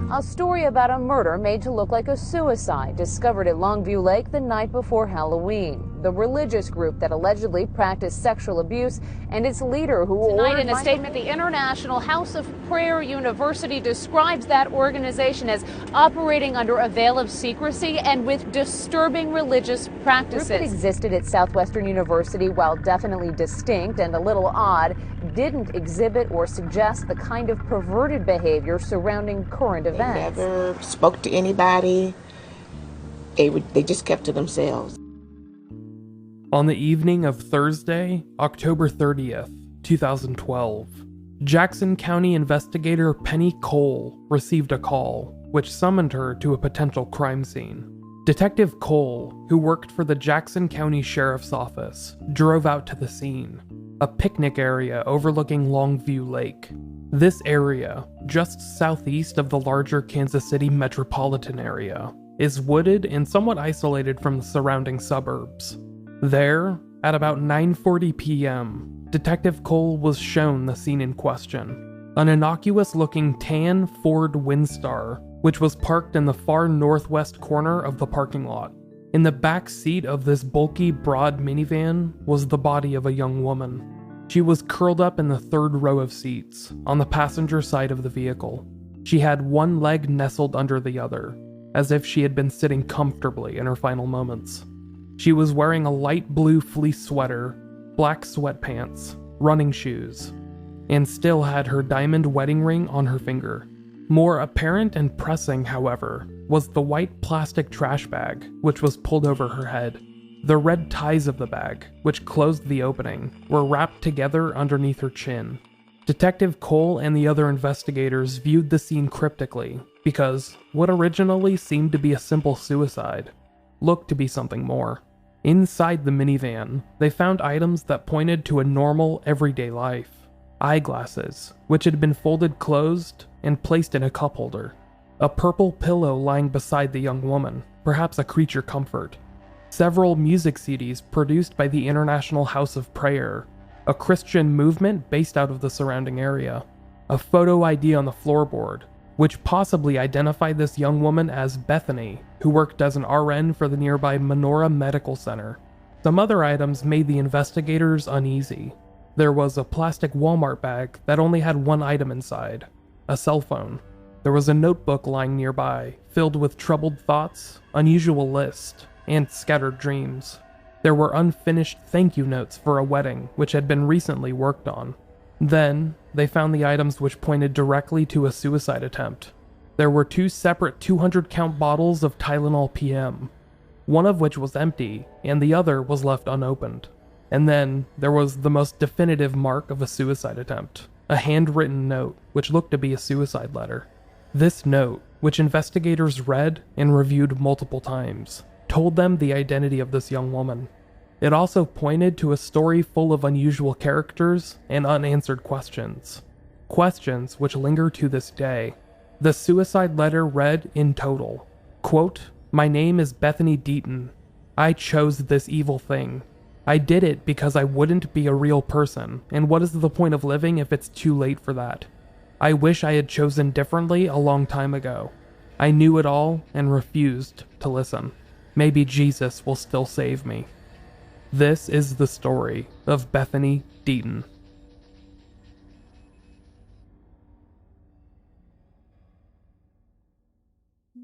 A story about a murder made to look like a suicide discovered at Longview Lake the night before Halloween. The religious group that allegedly practiced sexual abuse and its leader who Tonight in a statement, the International House of Prayer University describes that organization as operating under a veil of secrecy and with disturbing religious practices. The group that existed at Southwestern University, while definitely distinct and a little odd, didn't exhibit or suggest the kind of perverted behavior surrounding current events. They never spoke to anybody. They just kept to themselves. On the evening of Thursday, October 30th, 2012, Jackson County investigator Penny Cole received a call, which summoned her to a potential crime scene. Detective Cole, who worked for the Jackson County Sheriff's Office, drove out to the scene, a picnic area overlooking Longview Lake. This area, just southeast of the larger Kansas City metropolitan area, is wooded and somewhat isolated from the surrounding suburbs. There, at about 9:40 p.m., Detective Cole was shown the scene in question, an innocuous-looking tan Ford Windstar, which was parked in the far northwest corner of the parking lot. In the back seat of this bulky, broad minivan was the body of a young woman. She was curled up in the third row of seats, on the passenger side of the vehicle. She had one leg nestled under the other, as if she had been sitting comfortably in her final moments. She was wearing a light blue fleece sweater, black sweatpants, running shoes, and still had her diamond wedding ring on her finger. More apparent and pressing, however, was the white plastic trash bag, which was pulled over her head. The red ties of the bag, which closed the opening, were wrapped together underneath her chin. Detective Cole and the other investigators viewed the scene cryptically, because what originally seemed to be a simple suicide looked to be something more. Inside the minivan, they found items that pointed to a normal, everyday life. Eyeglasses, which had been folded closed and placed in a cup holder. A purple pillow lying beside the young woman, perhaps a creature comfort. Several music CDs produced by the International House of Prayer, a Christian movement based out of the surrounding area. A photo ID on the floorboard, which possibly identified this young woman as Bethenny, who worked as an RN for the nearby Menorah Medical Center. Some other items made the investigators uneasy. There was a plastic Walmart bag that only had one item inside, a cell phone. There was a notebook lying nearby, filled with troubled thoughts, unusual lists, and scattered dreams. There were unfinished thank you notes for a wedding which had been recently worked on. Then, they found the items which pointed directly to a suicide attempt. There were two separate 200-count bottles of Tylenol PM, one of which was empty, and the other was left unopened. And then, there was the most definitive mark of a suicide attempt, a handwritten note which looked to be a suicide letter. This note, which investigators read and reviewed multiple times, told them the identity of this young woman. It also pointed to a story full of unusual characters and unanswered questions. Questions which linger to this day. The suicide letter read in total, quote, "My name is Bethany Deaton. I chose this evil thing. I did it because I wouldn't be a real person, and what is the point of living if it's too late for that? I wish I had chosen differently a long time ago. I knew it all and refused to listen. Maybe Jesus will still save me." This is the story of Bethany Deaton.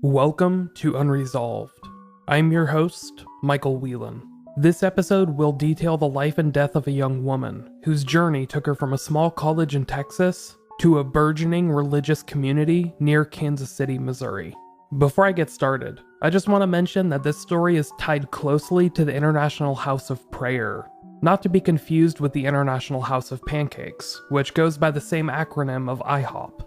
Welcome to Unresolved. I'm your host, Micheal Whelan. This episode will detail the life and death of a young woman whose journey took her from a small college in Texas to a burgeoning religious community near Kansas City, Missouri. Before I get started, I just want to mention that this story is tied closely to the International House of Prayer, not to be confused with the International House of Pancakes, which goes by the same acronym of IHOP.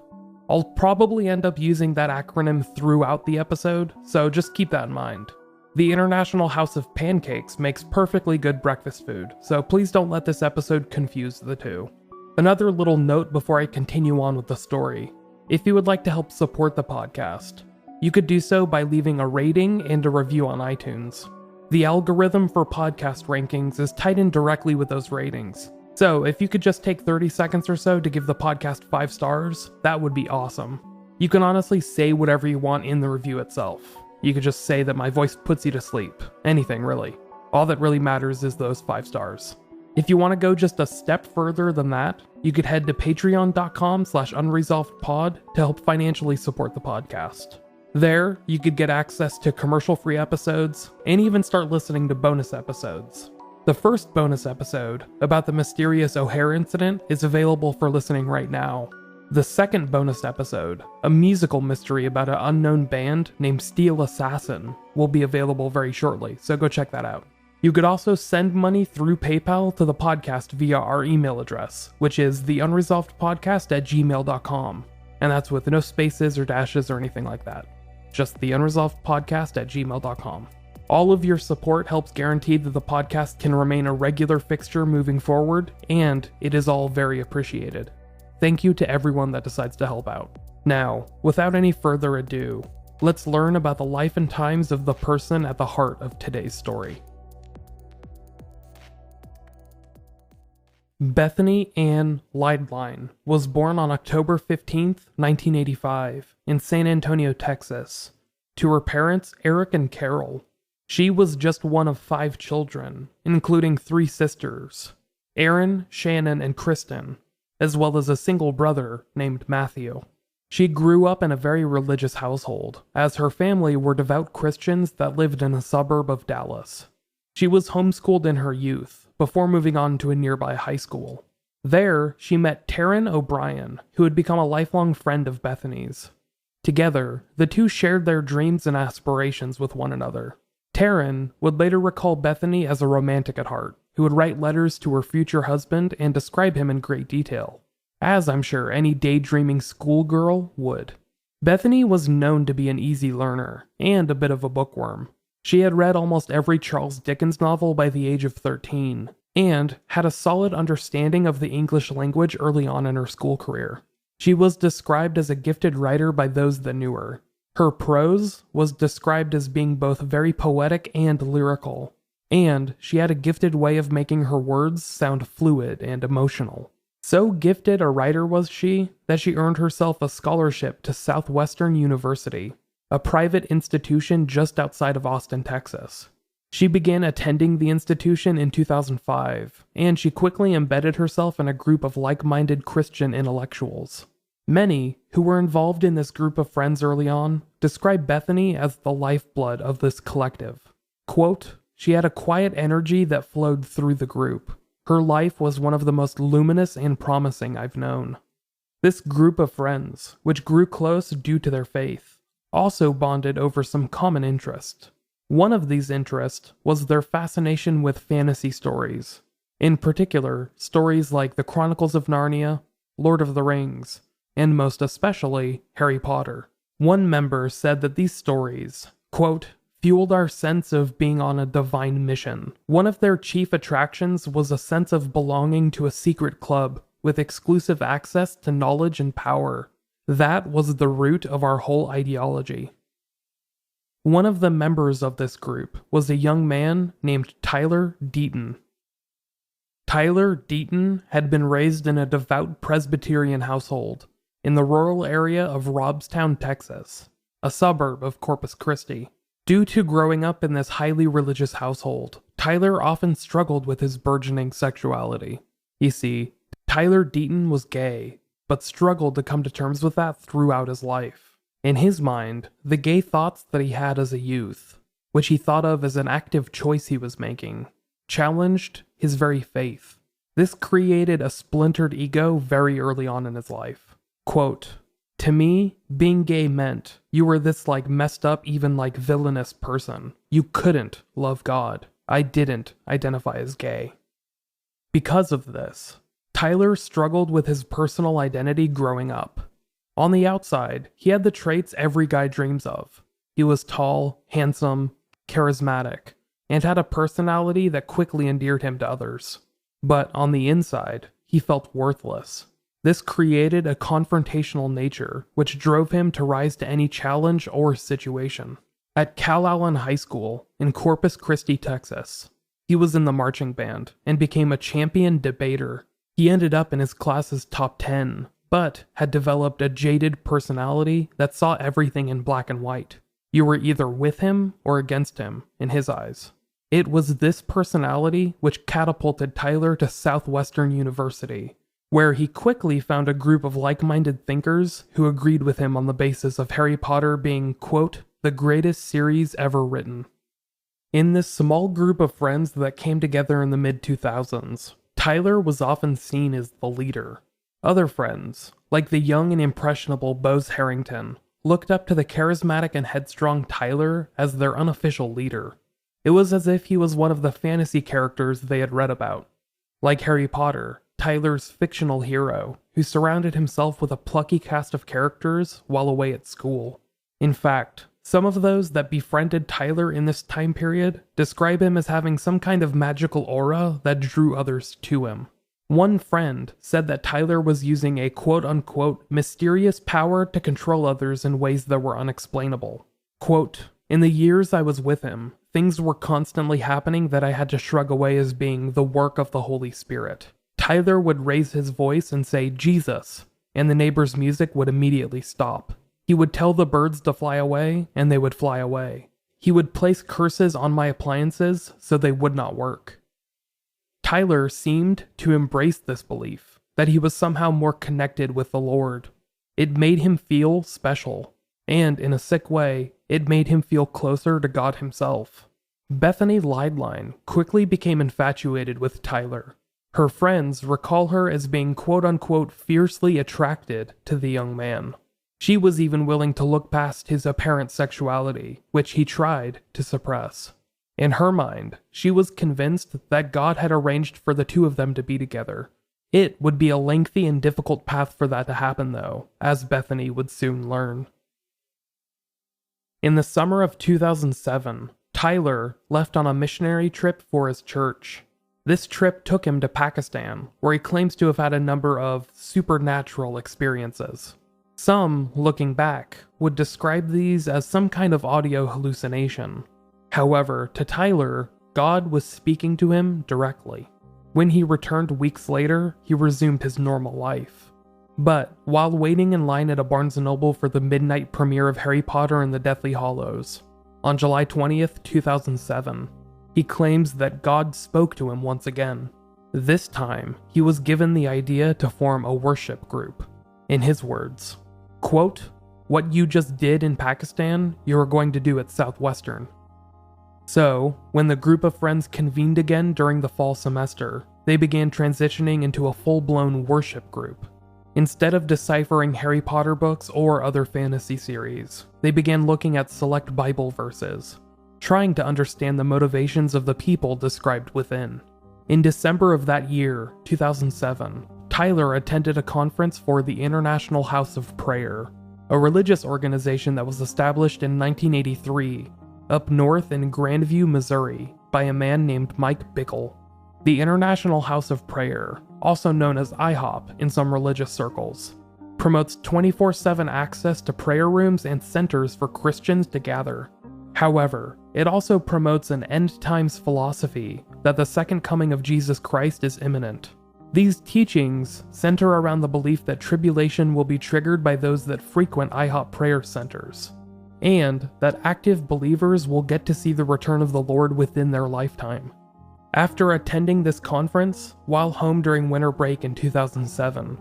I'll probably end up using that acronym throughout the episode, so just keep that in mind. The International House of Pancakes makes perfectly good breakfast food, so please don't let this episode confuse the two. Another little note before I continue on with the story. If you would like to help support the podcast, You could do so by leaving a rating and a review on iTunes. The algorithm for podcast rankings is tied in directly with those ratings. So if you could just take 30 seconds or so to give the podcast 5 stars, that would be awesome. You can honestly say whatever you want in the review itself. You could just say that my voice puts you to sleep. Anything, really. All that really matters is those 5 stars. If you want to go just a step further than that, you could head to patreon.com/unresolvedpod to help financially support the podcast. There, you could get access to commercial-free episodes, and even start listening to bonus episodes. The first bonus episode, about the mysterious O'Hare incident, is available for listening right now. The second bonus episode, a musical mystery about an unknown band named Steel Assassin, will be available very shortly, so go check that out. You could also send money through PayPal to the podcast via our email address, which is theunresolvedpodcast@gmail.com, and that's with no spaces or dashes or anything like that. Just theunresolvedpodcast@gmail.com. All of your support helps guarantee that the podcast can remain a regular fixture moving forward, and it is all very appreciated. Thank you to everyone that decides to help out. Now, without any further ado, let's learn about the life and times of the person at the heart of today's story. Bethany Ann Leidlein was born on October 15, 1985, in San Antonio, Texas, to her parents Eric and Carol. She was just one of 5 children, including 3 sisters, Aaron, Shannon, and Kristen, as well as a single brother named Matthew. She grew up in a very religious household, as her family were devout Christians that lived in a suburb of Dallas. She was homeschooled in her youth, before moving on to a nearby high school. There, she met Taryn O'Brien, who had become a lifelong friend of Bethany's. Together, the two shared their dreams and aspirations with one another. Taryn would later recall Bethenny as a romantic at heart, who would write letters to her future husband and describe him in great detail, as I'm sure any daydreaming schoolgirl would. Bethenny was known to be an easy learner, and a bit of a bookworm. She had read almost every Charles Dickens novel by the age of 13, and had a solid understanding of the English language early on in her school career. She was described as a gifted writer by those that knew her. Her prose was described as being both very poetic and lyrical, and she had a gifted way of making her words sound fluid and emotional. So gifted a writer was she, that she earned herself a scholarship to Southwestern University, a private institution just outside of Austin, Texas. She began attending the institution in 2005, and she quickly embedded herself in a group of like-minded Christian intellectuals. Many, who were involved in this group of friends early on, describe Bethenny as the lifeblood of this collective. Quote, "She had a quiet energy that flowed through the group. Her life was one of the most luminous and promising I've known." This group of friends, which grew close due to their faith, also bonded over some common interest. One of these interests was their fascination with fantasy stories. In particular, stories like The Chronicles of Narnia, Lord of the Rings, and most especially, Harry Potter. One member said that these stories, quote, fueled our sense of being on a divine mission. One of their chief attractions was a sense of belonging to a secret club with exclusive access to knowledge and power. That was the root of our whole ideology. One of the members of this group was a young man named Tyler Deaton. Tyler Deaton had been raised in a devout Presbyterian household in the rural area of Robstown, Texas, a suburb of Corpus Christi. Due to growing up in this highly religious household, Tyler often struggled with his burgeoning sexuality. You see, Tyler Deaton was gay, but struggled to come to terms with that throughout his life. In his mind, the gay thoughts that he had as a youth, which he thought of as an active choice he was making, challenged his very faith. This created a splintered ego very early on in his life. Quote, "To me, being gay meant you were this messed up, even villainous person. You couldn't love God. I didn't identify as gay." Because of this, Tyler struggled with his personal identity growing up. On the outside, he had the traits every guy dreams of. He was tall, handsome, charismatic, and had a personality that quickly endeared him to others. But on the inside, he felt worthless. This created a confrontational nature, which drove him to rise to any challenge or situation. At Cal Allen High School in Corpus Christi, Texas, he was in the marching band and became a champion debater. He ended up in his class's top 10, but had developed a jaded personality that saw everything in black and white. You were either with him or against him, in his eyes. It was this personality which catapulted Tyler to Southwestern University, where he quickly found a group of like-minded thinkers who agreed with him on the basis of Harry Potter being, quote, the greatest series ever written. In this small group of friends that came together in the mid-2000s, Tyler was often seen as the leader. Other friends, like the young and impressionable Bose Harrington, looked up to the charismatic and headstrong Tyler as their unofficial leader. It was as if he was one of the fantasy characters they had read about. Like Harry Potter, Tyler's fictional hero, who surrounded himself with a plucky cast of characters while away at school. In fact, some of those that befriended Tyler in this time period describe him as having some kind of magical aura that drew others to him. One friend said that Tyler was using a quote-unquote mysterious power to control others in ways that were unexplainable. Quote, in the years I was with him, things were constantly happening that I had to shrug away as being the work of the Holy Spirit. Tyler would raise his voice and say, Jesus, and the neighbor's music would immediately stop. He would tell the birds to fly away, and they would fly away. He would place curses on my appliances so they would not work. Tyler seemed to embrace this belief, that he was somehow more connected with the Lord. It made him feel special, and in a sick way, it made him feel closer to God himself. Bethany Leidlein quickly became infatuated with Tyler. Her friends recall her as being quote-unquote fiercely attracted to the young man. She was even willing to look past his apparent sexuality, which he tried to suppress. In her mind, she was convinced that God had arranged for the two of them to be together. It would be a lengthy and difficult path for that to happen, though, as Bethany would soon learn. In the summer of 2007, Tyler left on a missionary trip for his church. This trip took him to Pakistan, where he claims to have had a number of supernatural experiences. Some, looking back, would describe these as some kind of audio hallucination. However, to Tyler, God was speaking to him directly. When he returned weeks later, he resumed his normal life. But while waiting in line at a Barnes & Noble for the midnight premiere of Harry Potter and the Deathly Hallows, on July 20th, 2007, he claims that God spoke to him once again. This time, he was given the idea to form a worship group. In his words, quote, what you just did in Pakistan, you are going to do at Southwestern. So, when the group of friends convened again during the fall semester, they began transitioning into a full-blown worship group. Instead of deciphering Harry Potter books or other fantasy series, they began looking at select Bible verses, trying to understand the motivations of the people described within. In December of that year, 2007, Tyler attended a conference for the International House of Prayer, a religious organization that was established in 1983, up north in Grandview, Missouri, by a man named Mike Bickle. The International House of Prayer, also known as IHOP in some religious circles, promotes 24/7 access to prayer rooms and centers for Christians to gather. However, it also promotes an end-times philosophy that the second coming of Jesus Christ is imminent. These teachings center around the belief that tribulation will be triggered by those that frequent IHOP prayer centers, and that active believers will get to see the return of the Lord within their lifetime. After attending this conference, while home during winter break in 2007,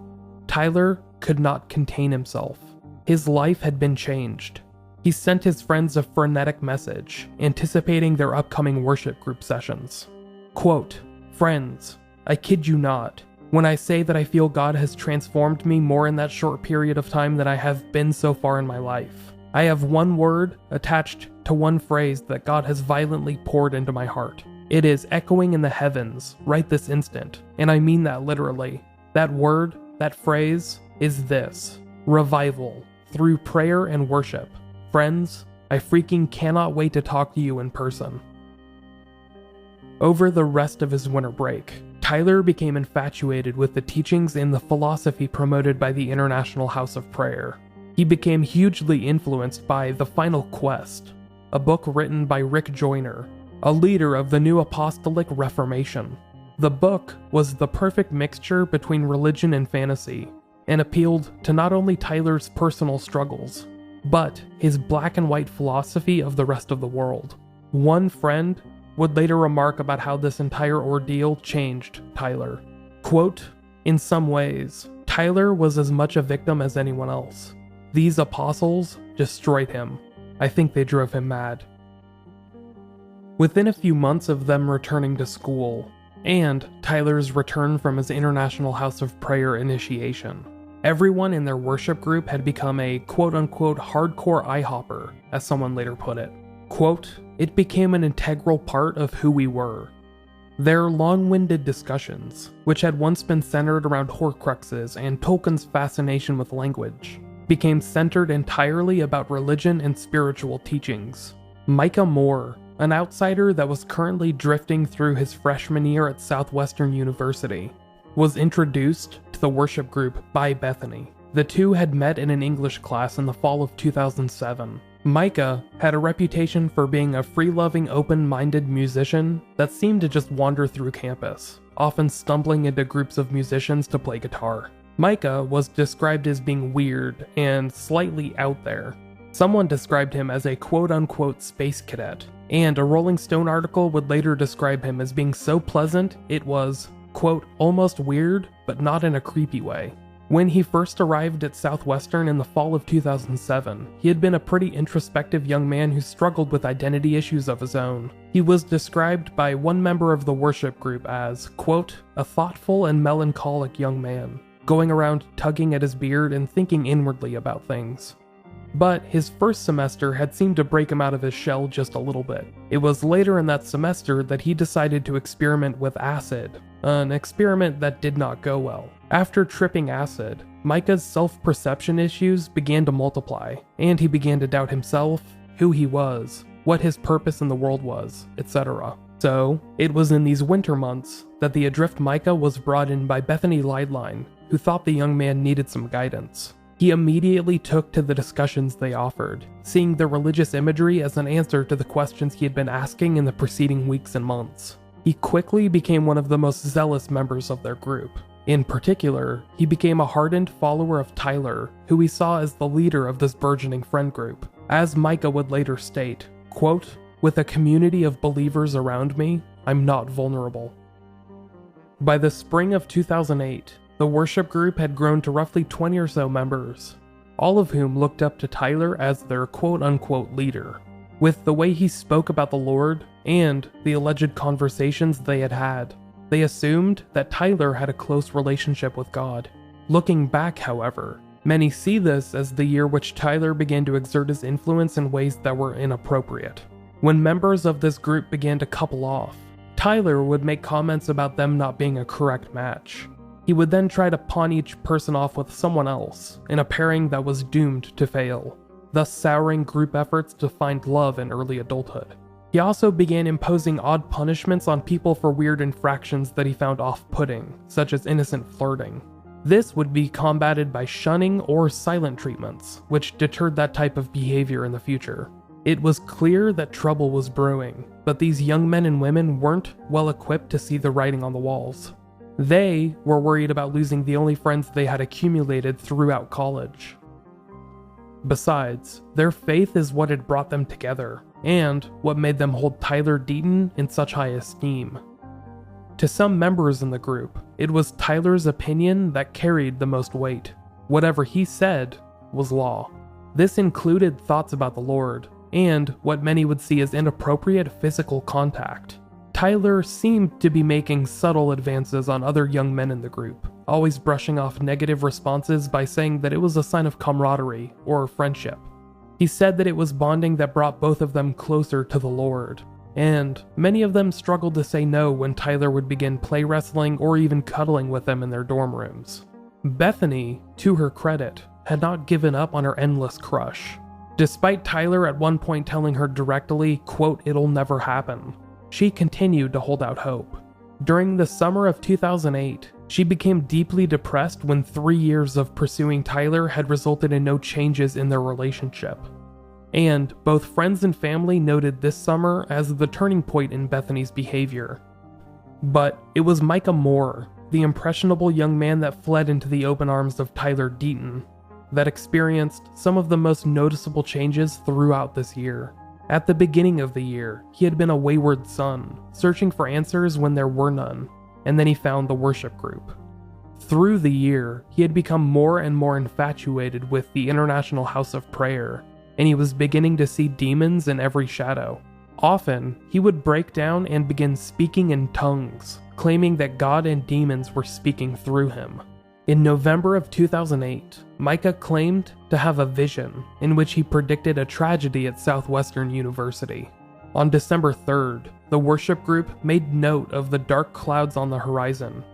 Tyler could not contain himself. His life had been changed. He sent his friends a frenetic message, anticipating their upcoming worship group sessions. Quote, friends, I kid you not, when I say that I feel God has transformed me more in that short period of time than I have been so far in my life. I have one word attached to one phrase that God has violently poured into my heart. It is echoing in the heavens right this instant, and I mean that literally. That word, that phrase, is this: revival, through prayer and worship. Friends, I freaking cannot wait to talk to you in person. Over the rest of his winter break, Tyler became infatuated with the teachings and the philosophy promoted by the International House of Prayer. He became hugely influenced by The Final Quest, a book written by Rick Joyner, a leader of the New Apostolic Reformation. The book was the perfect mixture between religion and fantasy, and appealed to not only Tyler's personal struggles, but his black and white philosophy of the rest of the world. One friend would later remark about how this entire ordeal changed Tyler. Quote, "In some ways, Tyler was as much a victim as anyone else. These apostles destroyed him. I think they drove him mad." Within a few months of them returning to school, and Tyler's return from his International House of Prayer initiation, everyone in their worship group had become a quote-unquote hardcore IHOPper, as someone later put it. Quote, "It became an integral part of who we were." Their long-winded discussions, which had once been centered around Horcruxes and Tolkien's fascination with language, became centered entirely about religion and spiritual teachings. Micah Moore, an outsider that was currently drifting through his freshman year at Southwestern University, was introduced to the worship group by Bethenny. The two had met in an English class in the fall of 2007. Micah had a reputation for being a free-loving, open-minded musician that seemed to just wander through campus, often stumbling into groups of musicians to play guitar. Micah was described as being weird and slightly out there. Someone described him as a quote-unquote space cadet, and a Rolling Stone article would later describe him as being so pleasant it was, quote, "almost weird, but not in a creepy way." When he first arrived at Southwestern in the fall of 2007, he had been a pretty introspective young man who struggled with identity issues of his own. He was described by one member of the worship group as, quote, "a thoughtful and melancholic young man, going around tugging at his beard and thinking inwardly about things." But his first semester had seemed to break him out of his shell just a little bit. It was later in that semester that he decided to experiment with acid, an experiment that did not go well. After tripping acid, Micah's self-perception issues began to multiply, and he began to doubt himself, who he was, what his purpose in the world was, etc. So, it was in these winter months that the adrift Micah was brought in by Bethany Leidlein, who thought the young man needed some guidance. He immediately took to the discussions they offered, seeing the religious imagery as an answer to the questions he had been asking in the preceding weeks and months. He quickly became one of the most zealous members of their group. In particular, he became a hardened follower of Tyler, who he saw as the leader of this burgeoning friend group. As Micah would later state, quote, "With a community of believers around me, I'm not vulnerable." By the spring of 2008, the worship group had grown to roughly 20 or so members, all of whom looked up to Tyler as their quote-unquote leader. With the way he spoke about the Lord and the alleged conversations they had had, they assumed that Tyler had a close relationship with God. Looking back, however, many see this as the year which Tyler began to exert his influence in ways that were inappropriate. When members of this group began to couple off, Tyler would make comments about them not being a correct match. He would then try to pawn each person off with someone else, in a pairing that was doomed to fail, thus souring group efforts to find love in early adulthood. He also began imposing odd punishments on people for weird infractions that he found off-putting, such as innocent flirting. This would be combated by shunning or silent treatments, which deterred that type of behavior in the future. It was clear that trouble was brewing, but these young men and women weren't well equipped to see the writing on the walls. They were worried about losing the only friends they had accumulated throughout college. Besides, their faith is what had brought them together, and what made them hold Tyler Deaton in such high esteem. To some members in the group, it was Tyler's opinion that carried the most weight. Whatever he said was law. This included thoughts about the Lord, and what many would see as inappropriate physical contact. Tyler seemed to be making subtle advances on other young men in the group, always brushing off negative responses by saying that it was a sign of camaraderie or friendship. He said that it was bonding that brought both of them closer to the Lord, and many of them struggled to say no when Tyler would begin play wrestling or even cuddling with them in their dorm rooms. Bethenny, to her credit, had not given up on her endless crush. Despite Tyler at one point telling her directly, quote, "it'll never happen," she continued to hold out hope. During the summer of 2008, she became deeply depressed when 3 years of pursuing Tyler had resulted in no changes in their relationship. And both friends and family noted this summer as the turning point in Bethany's behavior. But it was Micah Moore, the impressionable young man that fled into the open arms of Tyler Deaton, that experienced some of the most noticeable changes throughout this year. At the beginning of the year, he had been a wayward son, searching for answers when there were none, and then he found the worship group. Through the year, he had become more and more infatuated with the International House of Prayer, and he was beginning to see demons in every shadow. Often, he would break down and begin speaking in tongues, claiming that God and demons were speaking through him. In November of 2008, Micah claimed to have a vision in which he predicted a tragedy at Southwestern University. On December 3rd, the worship group made note of the dark clouds on the horizon,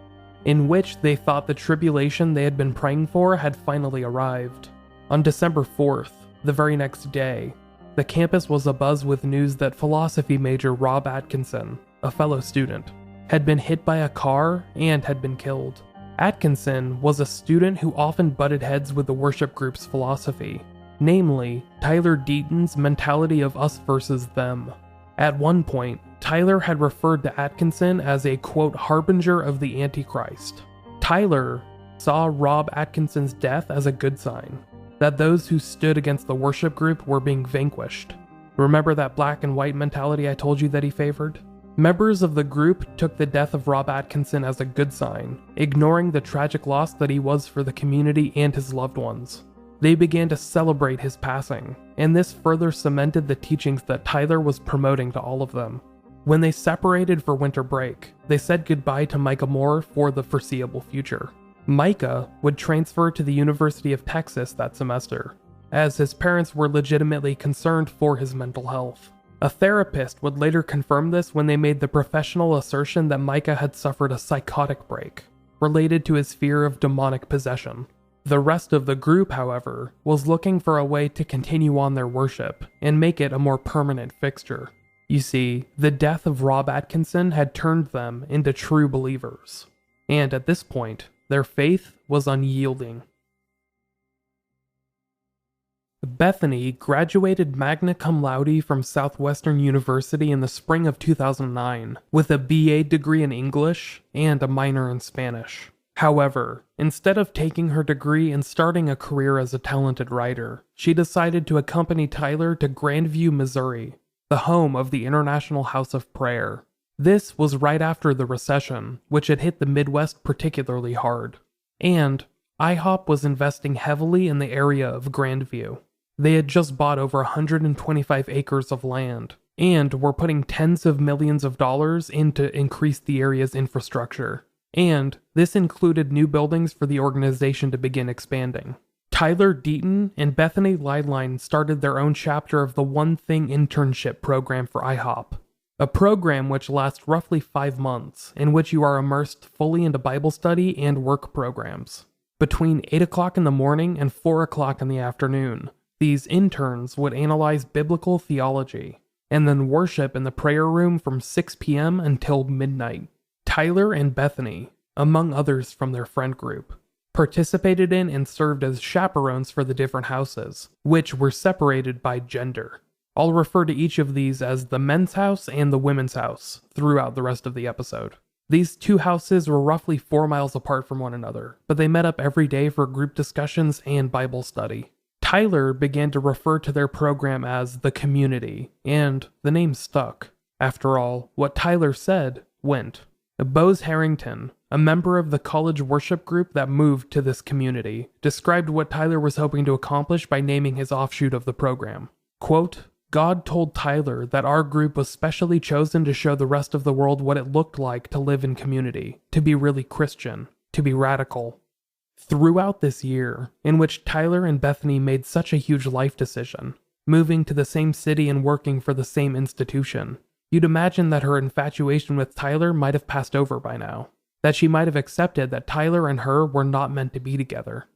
in which they thought the tribulation they had been praying for had finally arrived. On December 4th, the very next day, the campus was abuzz with news that philosophy major Rob Atkinson, a fellow student, had been hit by a car and had been killed. Atkinson was a student who often butted heads with the worship group's philosophy, namely Tyler Deaton's mentality of us versus them. At one point, Tyler had referred to Atkinson as a, quote, harbinger of the Antichrist. Tyler saw Rob Atkinson's death as a good sign, that those who stood against the worship group were being vanquished. Remember that black and white mentality I told you that he favored? Members of the group took the death of Rob Atkinson as a good sign, ignoring the tragic loss that he was for the community and his loved ones. They began to celebrate his passing, and this further cemented the teachings that Tyler was promoting to all of them. When they separated for winter break, they said goodbye to Micah Moore for the foreseeable future. Micah would transfer to the University of Texas that semester, as his parents were legitimately concerned for his mental health. A therapist would later confirm this when they made the professional assertion that Micah had suffered a psychotic break, related to his fear of demonic possession. The rest of the group, however, was looking for a way to continue on their worship and make it a more permanent fixture. You see, the death of Rob Atkinson had turned them into true believers, and at this point, their faith was unyielding. Bethenny graduated magna cum laude from Southwestern University in the spring of 2009 with a BA degree in English and a minor in Spanish. However, instead of taking her degree and starting a career as a talented writer, she decided to accompany Tyler to Grandview, Missouri, the home of the International House of Prayer. This was right after the recession, which had hit the Midwest particularly hard, and IHOP was investing heavily in the area of Grandview. They had just bought over 125 acres of land, and were putting tens of millions of dollars in to increase the area's infrastructure. And this included new buildings for the organization to begin expanding. Tyler Deaton and Bethany Leidlein started their own chapter of the One Thing internship program for IHOP, a program which lasts roughly 5 months, in which you are immersed fully into Bible study and work programs. Between 8 o'clock in the morning and 4 o'clock in the afternoon, these interns would analyze biblical theology, and then worship in the prayer room from 6 p.m. until midnight. Tyler and Bethany, among others from their friend group, participated in and served as chaperones for the different houses, which were separated by gender. I'll refer to each of these as the men's house and the women's house throughout the rest of the episode. These two houses were roughly 4 miles apart from one another, but they met up every day for group discussions and Bible study. Tyler began to refer to their program as the community, and the name stuck. After all, what Tyler said went. Bose Harrington, a member of the college worship group that moved to this community, described what Tyler was hoping to accomplish by naming his offshoot of the program. Quote, God told Tyler that our group was specially chosen to show the rest of the world what it looked like to live in community, to be really Christian, to be radical. Throughout this year, in which Tyler and Bethany made such a huge life decision, moving to the same city and working for the same institution, you'd imagine that her infatuation with Tyler might have passed over by now, that she might have accepted that Tyler and her were not meant to be together.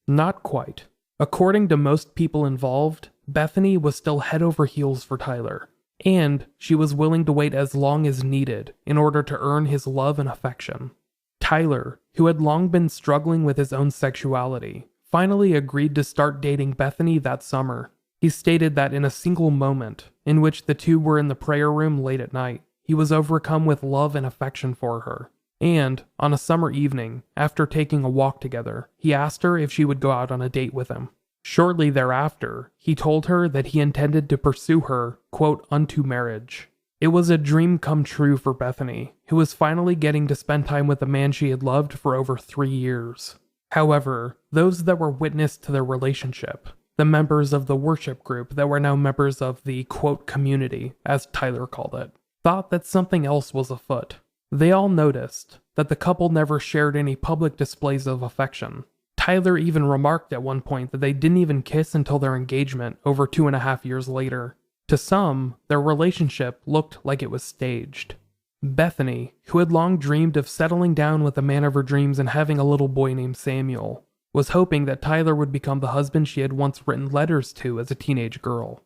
Not quite. According to most people involved, Bethany was still head over heels for Tyler, and she was willing to wait as long as needed in order to earn his love and affection. Tyler, who had long been struggling with his own sexuality, finally agreed to start dating Bethany that summer. He stated that in a single moment, in which the two were in the prayer room late at night, he was overcome with love and affection for her. And, on a summer evening, after taking a walk together, he asked her if she would go out on a date with him. Shortly thereafter, he told her that he intended to pursue her, quote, unto marriage. It was a dream come true for Bethany, who was finally getting to spend time with a man she had loved for over 3 years. However, those that were witness to their relationship, the members of the worship group that were now members of the, quote, community, as Tyler called it, thought that something else was afoot. They all noticed that the couple never shared any public displays of affection. Tyler even remarked at one point that they didn't even kiss until their engagement over 2.5 years later. To some, their relationship looked like it was staged. Bethany, who had long dreamed of settling down with the man of her dreams and having a little boy named Samuel, was hoping that Tyler would become the husband she had once written letters to as a teenage girl.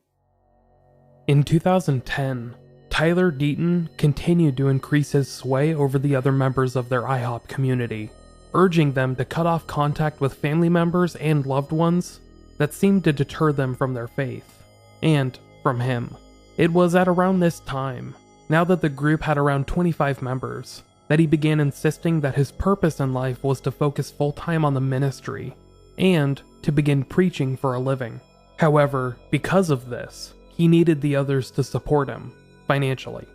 In 2010, Tyler Deaton continued to increase his sway over the other members of their IHOP community, urging them to cut off contact with family members and loved ones that seemed to deter them from their faith, and from him. It was at around this time, now that the group had around 25 members, that he began insisting that his purpose in life was to focus full-time on the ministry, and to begin preaching for a living. However, because of this, he needed the others to support him, financially.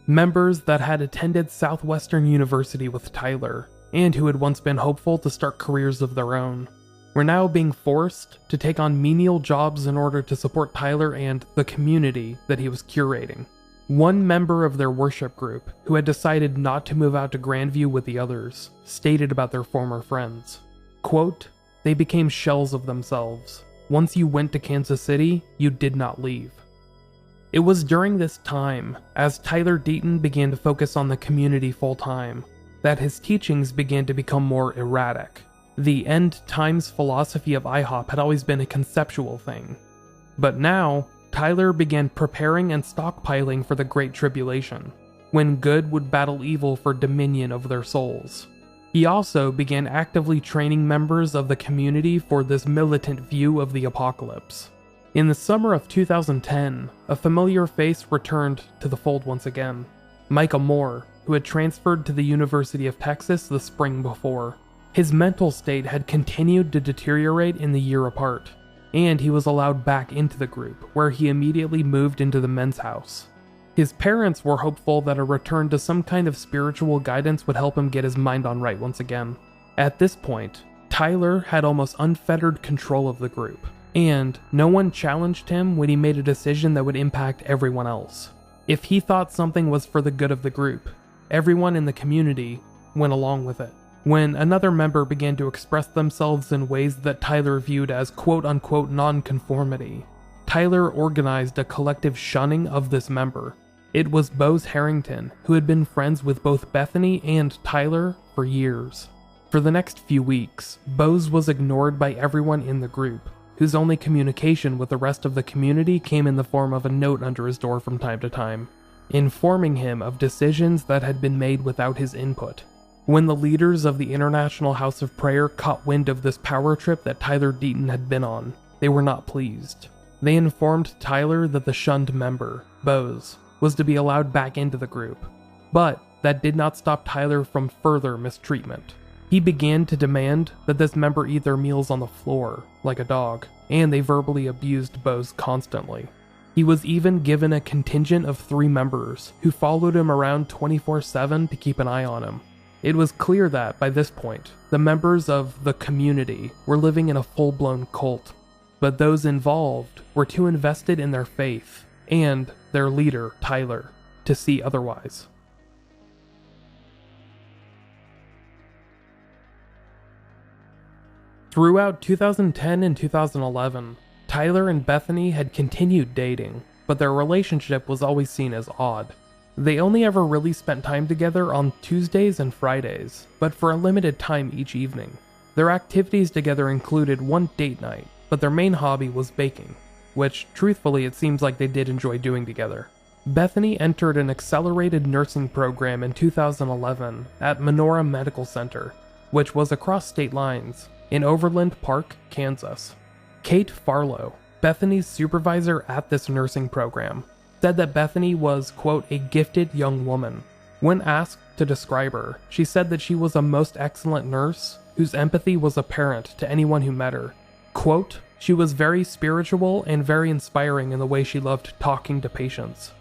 Members that had attended Southwestern University with Tyler, and who had once been hopeful to start careers of their own, were now being forced to take on menial jobs in order to support Tyler and the community that he was curating. One member of their worship group, who had decided not to move out to Grandview with the others, stated about their former friends, quote, "They became shells of themselves. Once you went to Kansas City, you did not leave." It was during this time, as Tyler Deaton began to focus on the community full-time, that his teachings began to become more erratic. The end times philosophy of IHOP had always been a conceptual thing. But now, Tyler began preparing and stockpiling for the Great Tribulation, when good would battle evil for dominion of their souls. He also began actively training members of the community for this militant view of the apocalypse. In the summer of 2010, a familiar face returned to the fold once again. Micah Moore, who had transferred to the University of Texas the spring before. His mental state had continued to deteriorate in the year apart, and he was allowed back into the group, where he immediately moved into the men's house. His parents were hopeful that a return to some kind of spiritual guidance would help him get his mind on right once again. At this point, Tyler had almost unfettered control of the group, and no one challenged him when he made a decision that would impact everyone else. If he thought something was for the good of the group, everyone in the community went along with it. When another member began to express themselves in ways that Tyler viewed as quote-unquote non-conformity, Tyler organized a collective shunning of this member. It was Bose Harrington, who had been friends with both Bethany and Tyler for years. For the next few weeks, Bose was ignored by everyone in the group, whose only communication with the rest of the community came in the form of a note under his door from time to time, informing him of decisions that had been made without his input. When the leaders of the International House of Prayer caught wind of this power trip that Tyler Deaton had been on, they were not pleased. They informed Tyler that the shunned member, Bose, was to be allowed back into the group, but that did not stop Tyler from further mistreatment. He began to demand that this member eat their meals on the floor, like a dog, and they verbally abused Bose constantly. He was even given a contingent of 3 members who followed him around 24/7 to keep an eye on him. It was clear that, by this point, the members of the community were living in a full-blown cult, but those involved were too invested in their faith and their leader, Tyler, to see otherwise. Throughout 2010 and 2011, Tyler and Bethany had continued dating, but their relationship was always seen as odd. They only ever really spent time together on Tuesdays and Fridays, but for a limited time each evening. Their activities together included one date night, but their main hobby was baking, which, truthfully, it seems like they did enjoy doing together. Bethany entered an accelerated nursing program in 2011 at Menorah Medical Center, which was across state lines in Overland Park, Kansas. Kate Farlow, Bethany's supervisor at this nursing program, said that Bethany was, quote, a gifted young woman. When asked to describe her, she said that she was a most excellent nurse whose empathy was apparent to anyone who met her. Quote, she was very spiritual and very inspiring in the way she loved talking to patients.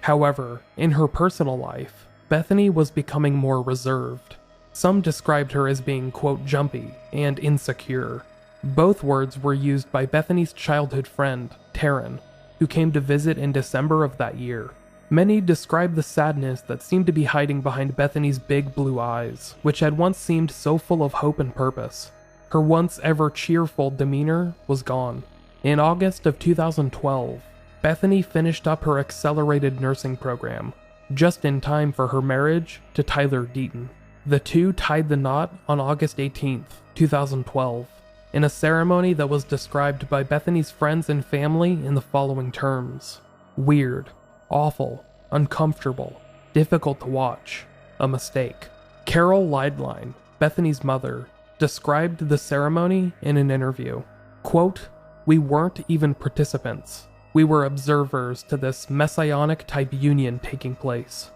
However, in her personal life, Bethany was becoming more reserved. Some described her as being, quote, jumpy and insecure. Both words were used by Bethany's childhood friend, Taryn, who came to visit in December of that year. Many described the sadness that seemed to be hiding behind Bethany's big blue eyes, which had once seemed so full of hope and purpose. Her once ever cheerful demeanor was gone. In August of 2012, Bethany finished up her accelerated nursing program, just in time for her marriage to Tyler Deaton. The two tied the knot on August 18, 2012, in a ceremony that was described by Bethany's friends and family in the following terms: weird, awful, uncomfortable, difficult to watch, a mistake. Micheal Leidlein, Bethany's mother, described the ceremony in an interview. Quote, we weren't even participants. We were observers to this messianic-type union taking place.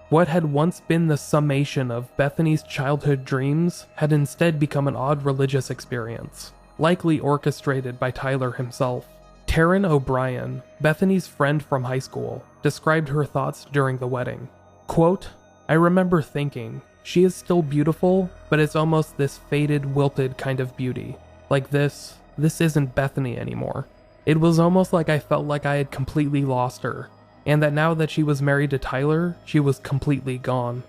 What had once been the summation of Bethany's childhood dreams had instead become an odd religious experience, likely orchestrated by Tyler himself. Taryn O'Brien, Bethany's friend from high school, described her thoughts during the wedding. Quote, I remember thinking, she is still beautiful, but it's almost this faded, wilted kind of beauty. Like this isn't Bethany anymore. It was almost like I felt like I had completely lost her, and that now that she was married to Tyler, she was completely gone.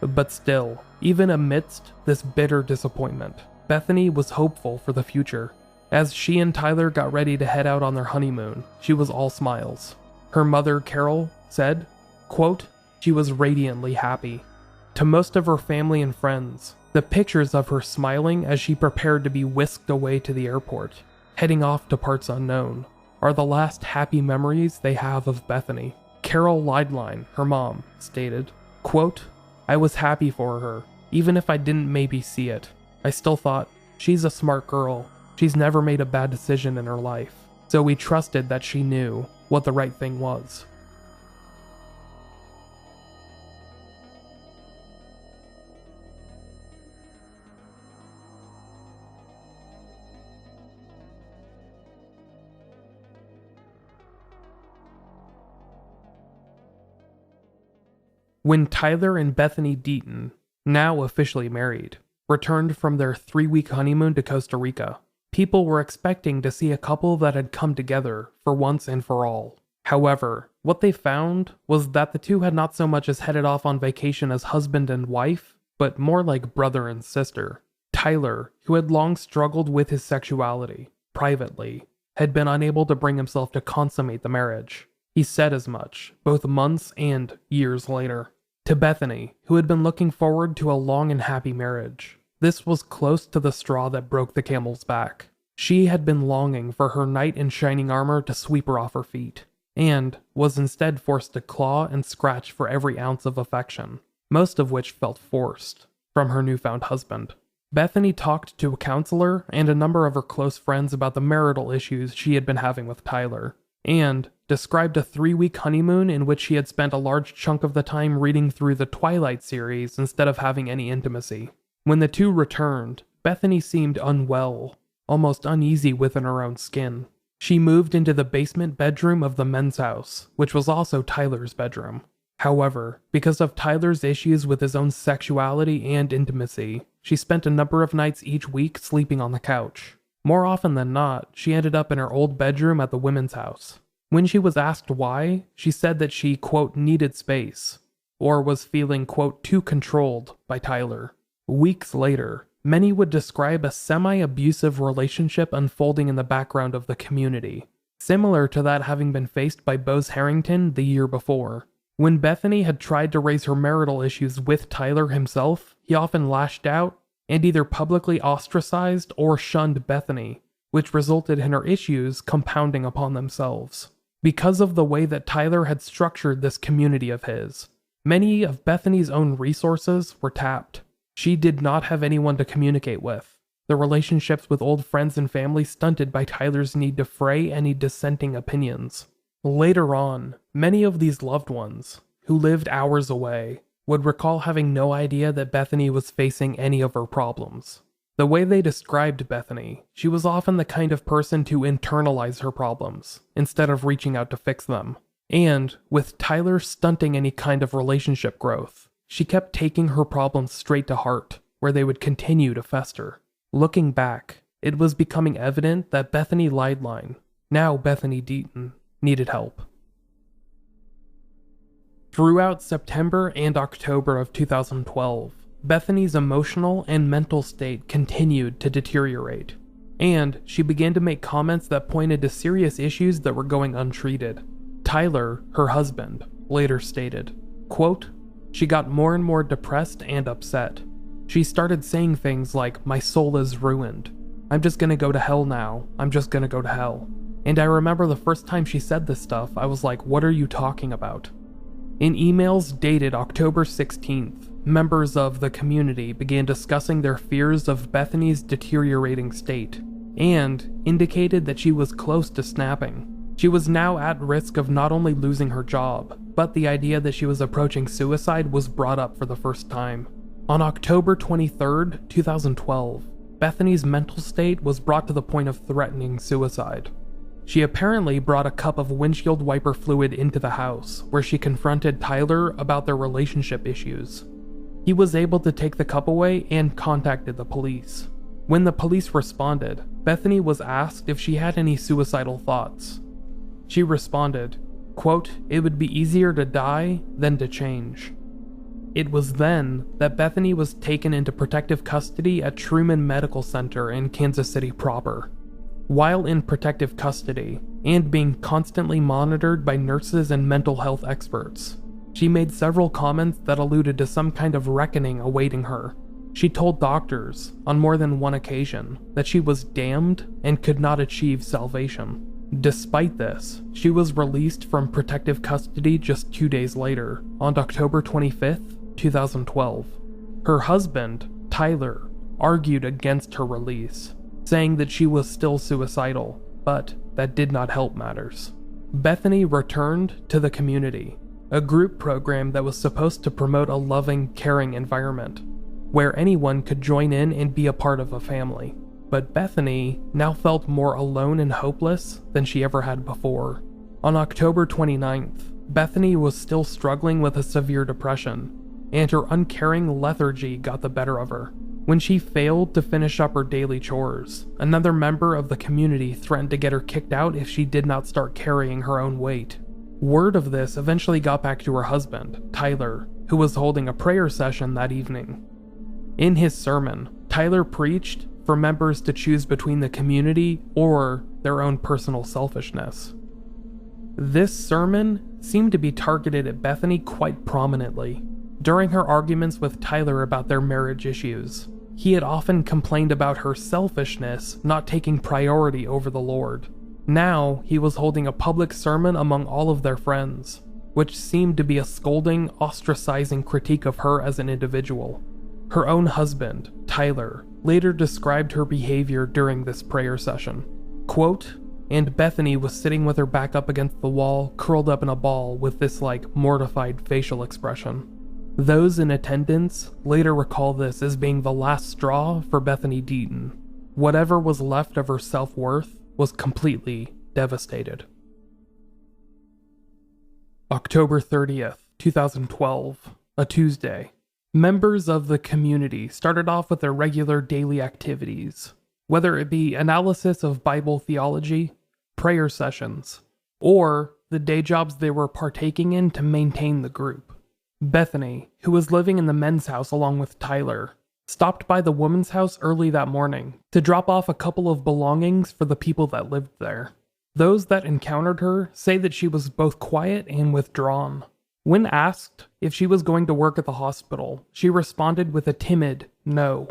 But still, even amidst this bitter disappointment, Bethany was hopeful for the future. As she and Tyler got ready to head out on their honeymoon, she was all smiles. Her mother, Carol, said, quote, she was radiantly happy. To most of her family and friends, the pictures of her smiling as she prepared to be whisked away to the airport, heading off to parts unknown, are the last happy memories they have of Bethany. Micheal Leidlein, her mom, stated, quote, I was happy for her, even if I didn't maybe see it. I still thought, she's a smart girl. She's never made a bad decision in her life. So we trusted that she knew what the right thing was. When Tyler and Bethany Deaton, now officially married, returned from their 3-week honeymoon to Costa Rica, people were expecting to see a couple that had come together for once and for all. However, what they found was that the two had not so much as headed off on vacation as husband and wife, but more like brother and sister. Tyler, who had long struggled with his sexuality, privately, had been unable to bring himself to consummate the marriage. He said as much, both months and years later. To Bethany, who had been looking forward to a long and happy marriage, this was close to the straw that broke the camel's back. She had been longing for her knight in shining armor to sweep her off her feet, and was instead forced to claw and scratch for every ounce of affection, most of which felt forced, from her newfound husband. Bethany talked to a counselor and a number of her close friends about the marital issues she had been having with Tyler, and described a 3-week honeymoon in which she had spent a large chunk of the time reading through the Twilight series instead of having any intimacy. When the two returned, Bethany seemed unwell, almost uneasy within her own skin. She moved into the basement bedroom of the men's house, which was also Tyler's bedroom. However, because of Tyler's issues with his own sexuality and intimacy, she spent a number of nights each week sleeping on the couch. More often than not, she ended up in her old bedroom at the women's house. When she was asked why, she said that she, quote, needed space, or was feeling, quote, too controlled by Tyler. Weeks later, many would describe a semi-abusive relationship unfolding in the background of the community, similar to that having been faced by Bose Harrington the year before. When Bethany had tried to raise her marital issues with Tyler himself, he often lashed out and either publicly ostracized or shunned Bethany, which resulted in her issues compounding upon themselves. Because of the way that Tyler had structured this community of his, many of Bethany's own resources were tapped. She did not have anyone to communicate with. The relationships with old friends and family stunted by Tyler's need to fray any dissenting opinions. Later on, many of these loved ones, who lived hours away, would recall having no idea that Bethany was facing any of her problems. The way they described Bethany, she was often the kind of person to internalize her problems, instead of reaching out to fix them. And, with Tyler stunting any kind of relationship growth, she kept taking her problems straight to heart, where they would continue to fester. Looking back, it was becoming evident that Bethany Leidlein, now Bethany Deaton, needed help. Throughout September and October of 2012, Bethany's emotional and mental state continued to deteriorate, and she began to make comments that pointed to serious issues that were going untreated. Tyler, her husband, later stated, quote, "She got more and more depressed and upset. She started saying things like, 'My soul is ruined. I'm just gonna go to hell now. I'm just gonna go to hell.' And I remember the first time she said this stuff, I was like, 'What are you talking about?'" In emails dated October 16th, members of the community began discussing their fears of Bethany's deteriorating state, and indicated that she was close to snapping. She was now at risk of not only losing her job, but the idea that she was approaching suicide was brought up for the first time. On October 23rd, 2012, Bethany's mental state was brought to the point of threatening suicide. She apparently brought a cup of windshield wiper fluid into the house, where she confronted Tyler about their relationship issues. He was able to take the cup away and contacted the police. When the police responded, Bethany was asked if she had any suicidal thoughts. She responded, quote, "It would be easier to die than to change." It was then that Bethany was taken into protective custody at Truman Medical Center in Kansas City proper. While in protective custody, and being constantly monitored by nurses and mental health experts, she made several comments that alluded to some kind of reckoning awaiting her. She told doctors, on more than one occasion, that she was damned and could not achieve salvation. Despite this, she was released from protective custody just 2 days later, on October 25th, 2012. Her husband, Tyler, argued against her release, saying that she was still suicidal, but that did not help matters. Bethany returned to the community, a group program that was supposed to promote a loving, caring environment, where anyone could join in and be a part of a family. But Bethany now felt more alone and hopeless than she ever had before. On October 29th, Bethany was still struggling with a severe depression, and her uncaring lethargy got the better of her. When she failed to finish up her daily chores, another member of the community threatened to get her kicked out if she did not start carrying her own weight. Word of this eventually got back to her husband, Tyler, who was holding a prayer session that evening. In his sermon, Tyler preached for members to choose between the community or their own personal selfishness. This sermon seemed to be targeted at Bethany quite prominently. During her arguments with Tyler about their marriage issues, he had often complained about her selfishness not taking priority over the Lord. Now, he was holding a public sermon among all of their friends, which seemed to be a scolding, ostracizing critique of her as an individual. Her own husband, Tyler, later described her behavior during this prayer session. Quote, "And Bethany was sitting with her back up against the wall, curled up in a ball with this mortified facial expression." Those in attendance later recall this as being the last straw for Bethany Deaton. Whatever was left of her self-worth was completely devastated. October 30th, 2012, a Tuesday. Members of the community started off with their regular daily activities, whether it be analysis of Bible theology, prayer sessions, or the day jobs they were partaking in to maintain the group. Bethany, who was living in the men's house along with Tyler, stopped by the women's house early that morning to drop off a couple of belongings for the people that lived there. Those that encountered her say that she was both quiet and withdrawn. When asked if she was going to work at the hospital, she responded with a timid no.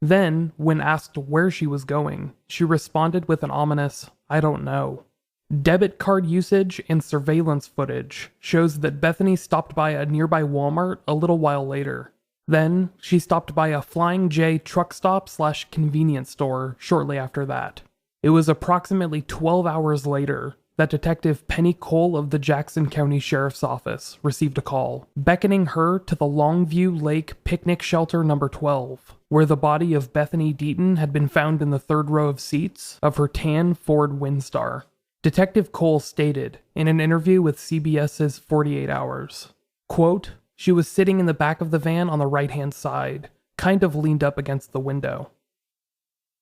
Then, when asked where she was going, she responded with an ominous, "I don't know." Debit card usage and surveillance footage shows that Bethany stopped by a nearby Walmart a little while later. Then, she stopped by a Flying J truck stop / convenience store shortly after that. It was approximately 12 hours later that Detective Penny Cole of the Jackson County Sheriff's Office received a call, beckoning her to the Longview Lake Picnic Shelter number 12, where the body of Bethany Deaton had been found in the third row of seats of her tan Ford Windstar. Detective Cole stated in an interview with CBS's 48 Hours, quote, "She was sitting in the back of the van on the right-hand side, kind of leaned up against the window.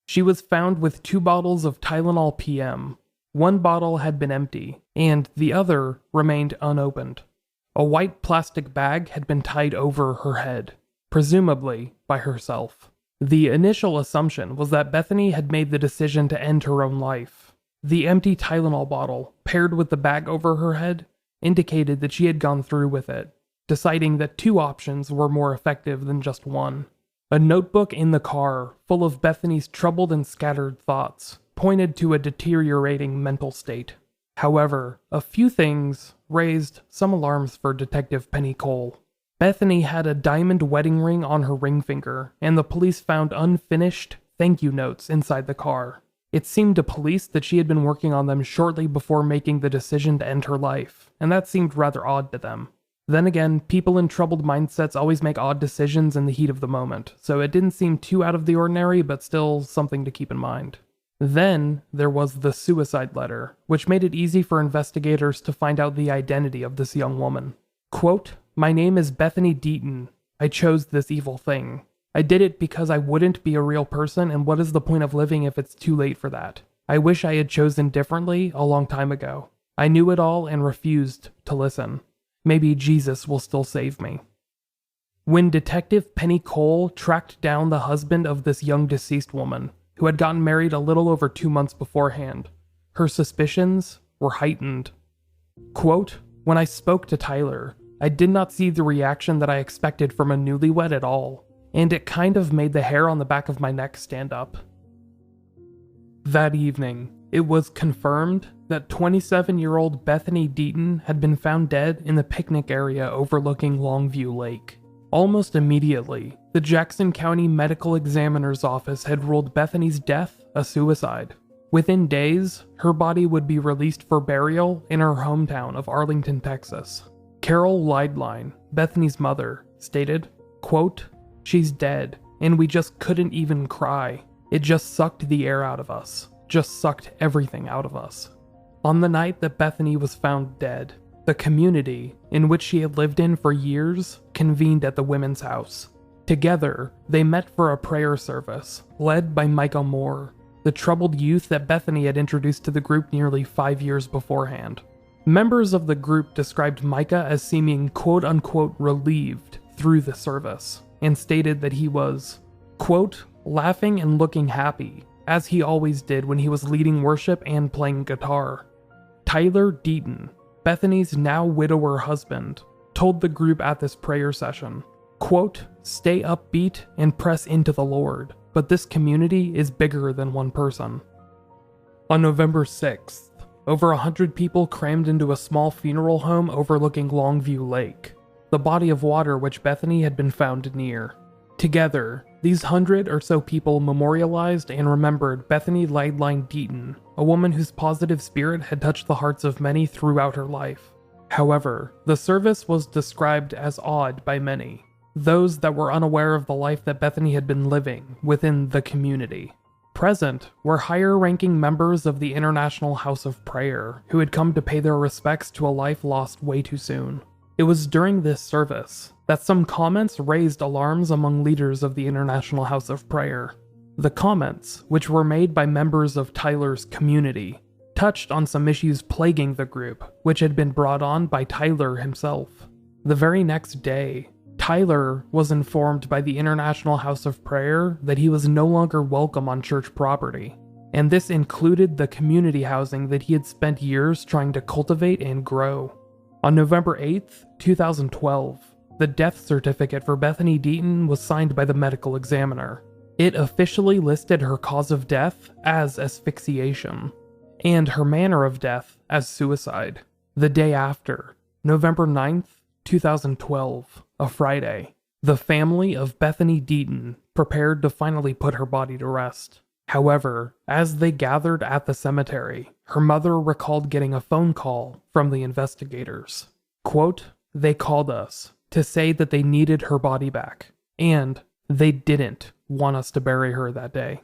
She was found with 2 bottles of Tylenol PM. One bottle had been empty, and the other remained unopened. A white plastic bag had been tied over her head, presumably by herself." The initial assumption was that Bethany had made the decision to end her own life. The empty Tylenol bottle, paired with the bag over her head, indicated that she had gone through with it, deciding that 2 options were more effective than just one. A notebook in the car, full of Bethany's troubled and scattered thoughts, pointed to a deteriorating mental state. However, a few things raised some alarms for Detective Penny Cole. Bethany had a diamond wedding ring on her ring finger, and the police found unfinished thank you notes inside the car. It seemed to police that she had been working on them shortly before making the decision to end her life, and that seemed rather odd to them. Then again, people in troubled mindsets always make odd decisions in the heat of the moment, so it didn't seem too out of the ordinary, but still something to keep in mind. Then there was the suicide letter, which made it easy for investigators to find out the identity of this young woman. Quote, "My name is Bethany Deaton. I chose this evil thing. I did it because I wouldn't be a real person, and what is the point of living if it's too late for that? I wish I had chosen differently a long time ago. I knew it all and refused to listen. Maybe Jesus will still save me." When Detective Penny Cole tracked down the husband of this young deceased woman, who had gotten married a little over 2 months beforehand, her suspicions were heightened. Quote, "When I spoke to Tyler, I did not see the reaction that I expected from a newlywed at all, and it kind of made the hair on the back of my neck stand up." That evening, it was confirmed that 27-year-old Bethany Deaton had been found dead in the picnic area overlooking Longview Lake. Almost immediately, the Jackson County Medical Examiner's Office had ruled Bethany's death a suicide. Within days, her body would be released for burial in her hometown of Arlington, Texas. Micheal Leidlein, Bethany's mother, stated, quote, "She's dead, and we just couldn't even cry. It just sucked the air out of us. Just sucked everything out of us." On the night that Bethany was found dead, the community, in which she had lived in for years, convened at the women's house. Together, they met for a prayer service, led by Micah Moore, the troubled youth that Bethany had introduced to the group nearly 5 years beforehand. Members of the group described Micah as seeming quote-unquote relieved through the service, and stated that he was, quote, "laughing and looking happy, as he always did when he was leading worship and playing guitar." Tyler Deaton, Bethany's now widower husband, told the group at this prayer session, quote, "Stay upbeat and press into the Lord, but this community is bigger than one person." On November 6th, over 100 people crammed into a small funeral home overlooking Longview Lake, the body of water which Bethany had been found near. Together, these 100 or so people memorialized and remembered Bethany Leidlein Deaton, a woman whose positive spirit had touched the hearts of many throughout her life. However, the service was described as odd by many, those that were unaware of the life that Bethany had been living within the community. Present were higher-ranking members of the International House of Prayer, who had come to pay their respects to a life lost way too soon. It was during this service that some comments raised alarms among leaders of the International House of Prayer. The comments, which were made by members of Tyler's community, touched on some issues plaguing the group, which had been brought on by Tyler himself. The very next day, Tyler was informed by the International House of Prayer that he was no longer welcome on church property, and this included the community housing that he had spent years trying to cultivate and grow. On November 8th, 2012, the death certificate for Bethany Deaton was signed by the medical examiner. It officially listed her cause of death as asphyxiation. and her manner of death as suicide. The day after, November 9th, 2012, a Friday, the family of Bethany Deaton prepared to finally put her body to rest. However, as they gathered at the cemetery, her mother recalled getting a phone call from the investigators. Quote, "They called us to say that they needed her body back, and they didn't want us to bury her that day."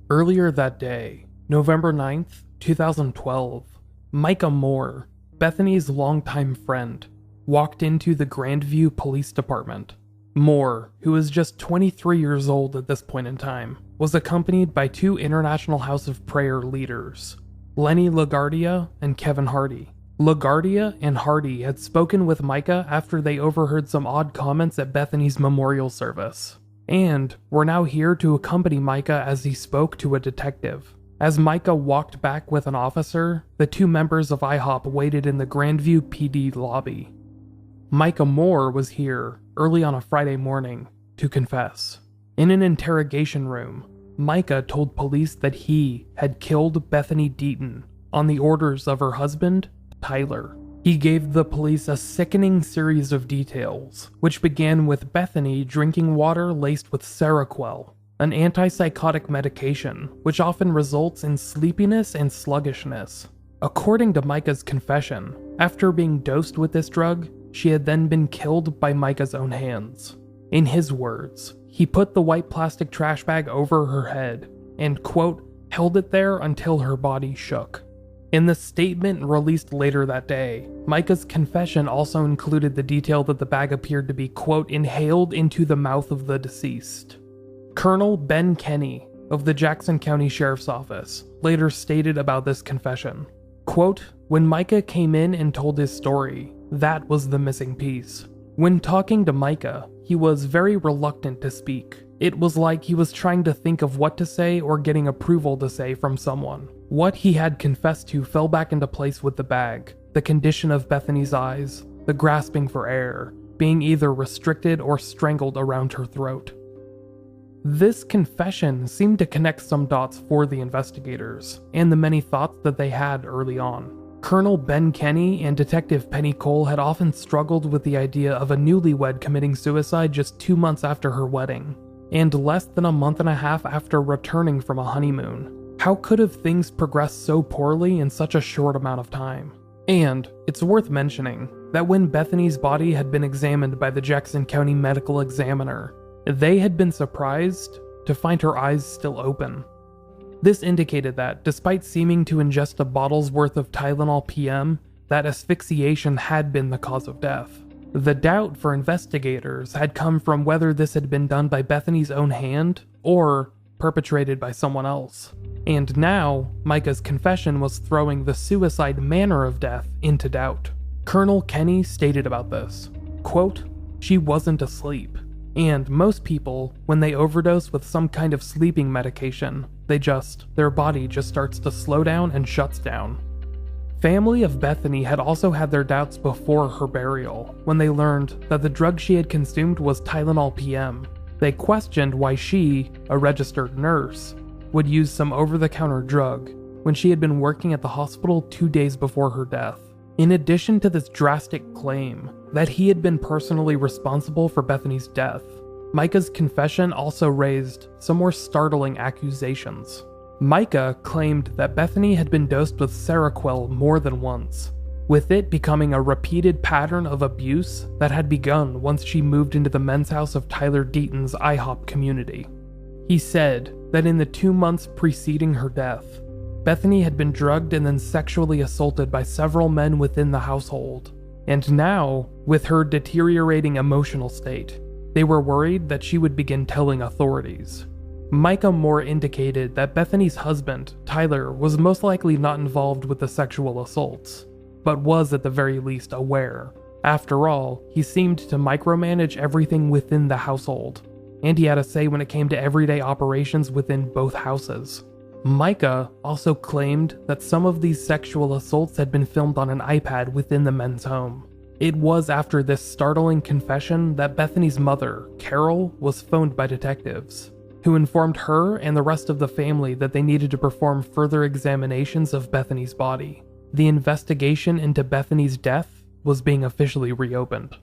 Earlier that day, November 9th, 2012, Micah Moore, Bethany's longtime friend, walked into the Grandview Police Department. Moore, who was just 23 years old at this point in time, was accompanied by two International House of Prayer leaders, Lenny LaGuardia and Kevin Hardy. LaGuardia and Hardy had spoken with Micah after they overheard some odd comments at Bethany's memorial service, and were now here to accompany Micah as he spoke to a detective. As Micah walked back with an officer, the two members of IHOP waited in the Grandview PD lobby. Micah Moore was here early on a Friday morning to confess. In an interrogation room, Micah told police that he had killed Bethany Deaton on the orders of her husband, Tyler. He gave the police a sickening series of details, which began with Bethany drinking water laced with Seroquel, an antipsychotic medication which often results in sleepiness and sluggishness. According to Micah's confession, after being dosed with this drug, she had then been killed by Micah's own hands. In his words, he put the white plastic trash bag over her head and, quote, held it there until her body shook. In the statement released later that day, Micah's confession also included the detail that the bag appeared to be, quote, inhaled into the mouth of the deceased. Colonel Ben Kenny of the Jackson County Sheriff's Office later stated about this confession, quote, "When Micah came in and told his story, that was the missing piece. When talking to Micah, he was very reluctant to speak. It was like he was trying to think of what to say or getting approval to say from someone. What he had confessed to fell back into place with the bag, the condition of Bethany's eyes, the grasping for air, being either restricted or strangled around her throat." This confession seemed to connect some dots for the investigators, and the many thoughts that they had early on. Colonel Ben Kenny and Detective Penny Cole had often struggled with the idea of a newlywed committing suicide just 2 months after her wedding, and less than a month and a half after returning from a honeymoon. How could have things progressed so poorly in such a short amount of time? And it's worth mentioning that when Bethany's body had been examined by the Jackson County Medical Examiner, they had been surprised to find her eyes still open. This indicated that, despite seeming to ingest a bottle's worth of Tylenol PM, that asphyxiation had been the cause of death. The doubt for investigators had come from whether this had been done by Bethany's own hand or perpetrated by someone else. And now, Micah's confession was throwing the suicide manner of death into doubt. Colonel Kenny stated about this, quote, "She wasn't asleep. And most people, when they overdose with some kind of sleeping medication, their body just starts to slow down and shuts down." Family of Bethany had also had their doubts before her burial, when they learned that the drug she had consumed was Tylenol PM. They questioned why she, a registered nurse, would use some over-the-counter drug when she had been working at the hospital 2 days before her death. In addition to this drastic claim that he had been personally responsible for Bethany's death, Micah's confession also raised some more startling accusations. Micah claimed that Bethany had been dosed with Seroquel more than once, with it becoming a repeated pattern of abuse that had begun once she moved into the men's house of Tyler Deaton's IHOP community. He said that in the 2 months preceding her death, Bethany had been drugged and then sexually assaulted by several men within the household. And now, with her deteriorating emotional state, they were worried that she would begin telling authorities. Micah Moore indicated that Bethany's husband, Tyler, was most likely not involved with the sexual assaults, but was at the very least aware. After all, he seemed to micromanage everything within the household, and he had a say when it came to everyday operations within both houses. Micah also claimed that some of these sexual assaults had been filmed on an iPad within the men's home. It was after this startling confession that Bethany's mother, Carol, was phoned by detectives, who informed her and the rest of the family that they needed to perform further examinations of Bethany's body. The investigation into Bethany's death was being officially reopened.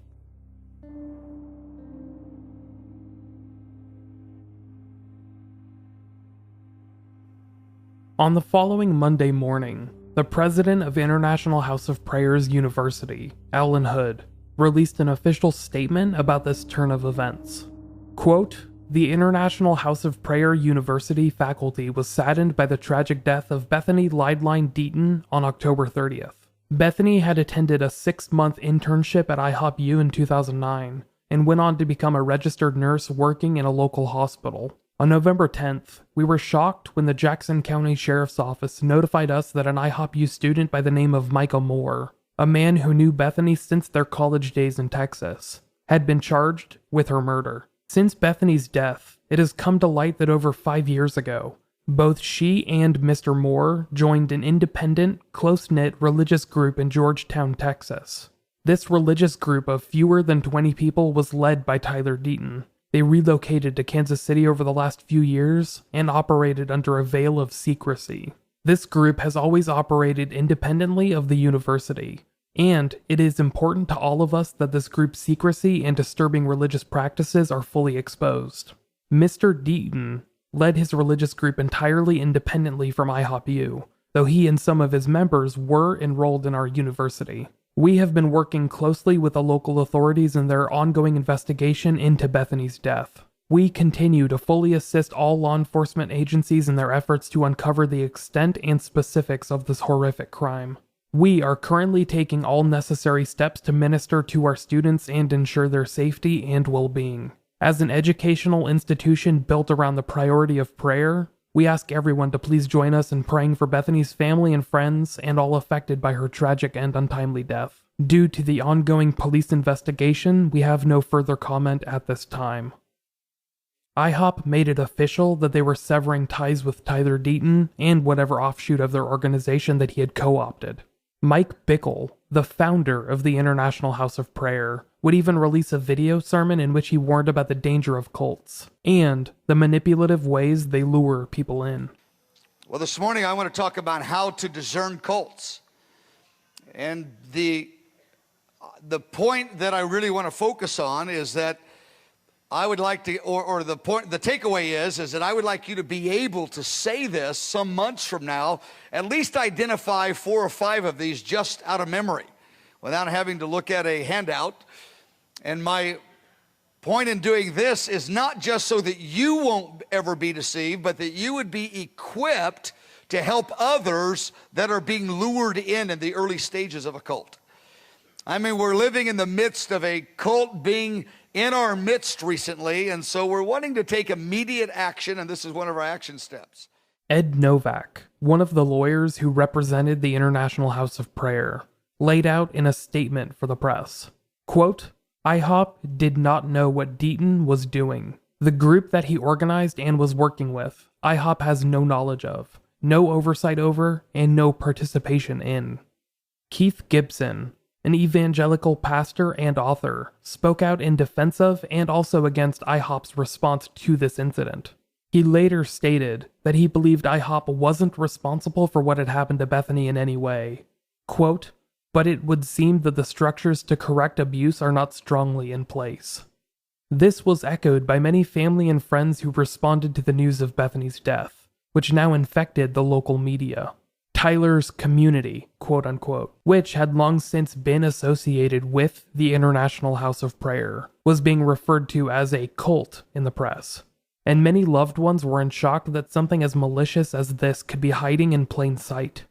On the following Monday morning, the president of International House of Prayers University, Alan Hood, released an official statement about this turn of events. Quote, "The International House of Prayer University faculty was saddened by the tragic death of Bethany Deaton on October 30th. Bethany had attended a 6-month internship at IHOP-U in 2009 and went on to become a registered nurse working in a local hospital. On November 10th, we were shocked when the Jackson County Sheriff's Office notified us that an IHOP-U student by the name of Michael Moore, a man who knew Bethany since their college days in Texas, had been charged with her murder. Since Bethany's death, it has come to light that over 5 years ago, both she and Mr. Moore joined an independent, close-knit religious group in Georgetown, Texas. This religious group of fewer than 20 people was led by Tyler Deaton. They relocated to Kansas City over the last few years and operated under a veil of secrecy. This group has always operated independently of the university, and it is important to all of us that this group's secrecy and disturbing religious practices are fully exposed. Mr. Deaton led his religious group entirely independently from IHOP-U, though he and some of his members were enrolled in our university. We have been working closely with the local authorities in their ongoing investigation into Bethany's death. We continue to fully assist all law enforcement agencies in their efforts to uncover the extent and specifics of this horrific crime. We are currently taking all necessary steps to minister to our students and ensure their safety and well-being. As an educational institution built around the priority of prayer, we ask everyone to please join us in praying for Bethany's family and friends and all affected by her tragic and untimely death. Due to the ongoing police investigation, we have no further comment at this time. IHOP made it official that they were severing ties with Tyler Deaton and whatever offshoot of their organization that he had co-opted. Mike Bickle, the founder of the International House of Prayer, would even release a video sermon in which he warned about the danger of cults and the manipulative ways they lure people in. Well, this morning I want to talk about how to discern cults. And the point that I really want to focus on is that I would like to, the takeaway is that I would like you to be able to say this some months from now, at least identify 4 or 5 of these just out of memory, without having to look at a handout. And my point in doing this is not just so that you won't ever be deceived, but that you would be equipped to help others that are being lured in the early stages of a cult. I mean, we're living in the midst of a cult being in our midst recently, and so we're wanting to take immediate action, and this is one of our action steps. Ed Novak, one of the lawyers who represented the International House of Prayer, laid out in a statement for the press, quote, "IHOP did not know what Deaton was doing. The group that he organized and was working with, IHOP has no knowledge of, no oversight over, and no participation in." Keith Gibson, an evangelical pastor and author, spoke out in defense of and also against IHOP's response to this incident. He later stated that he believed IHOP wasn't responsible for what had happened to Bethany in any way. Quote, "But it would seem that the structures to correct abuse are not strongly in place." This was echoed by many family and friends who responded to the news of Bethany's death, which now infected the local media. Tyler's community, quote-unquote, which had long since been associated with the International House of Prayer, was being referred to as a cult in the press. And many loved ones were in shock that something as malicious as this could be hiding in plain sight.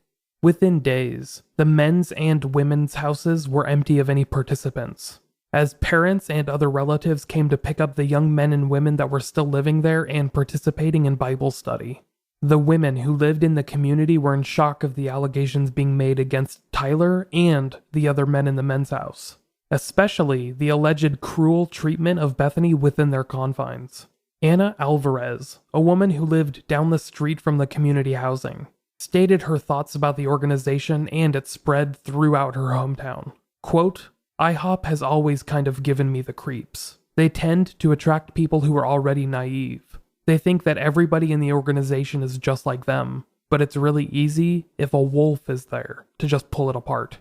Within days, the men's and women's houses were empty of any participants, as parents and other relatives came to pick up the young men and women that were still living there and participating in Bible study. The women who lived in the community were in shock of the allegations being made against Tyler and the other men in the men's house, especially the alleged cruel treatment of Bethany within their confines. Anna Alvarez, a woman who lived down the street from the community housing, stated her thoughts about the organization and its spread throughout her hometown. Quote, "IHOP has always kind of given me the creeps. They tend to attract people who are already naive. They think that everybody in the organization is just like them, but it's really easy if a wolf is there to just pull it apart.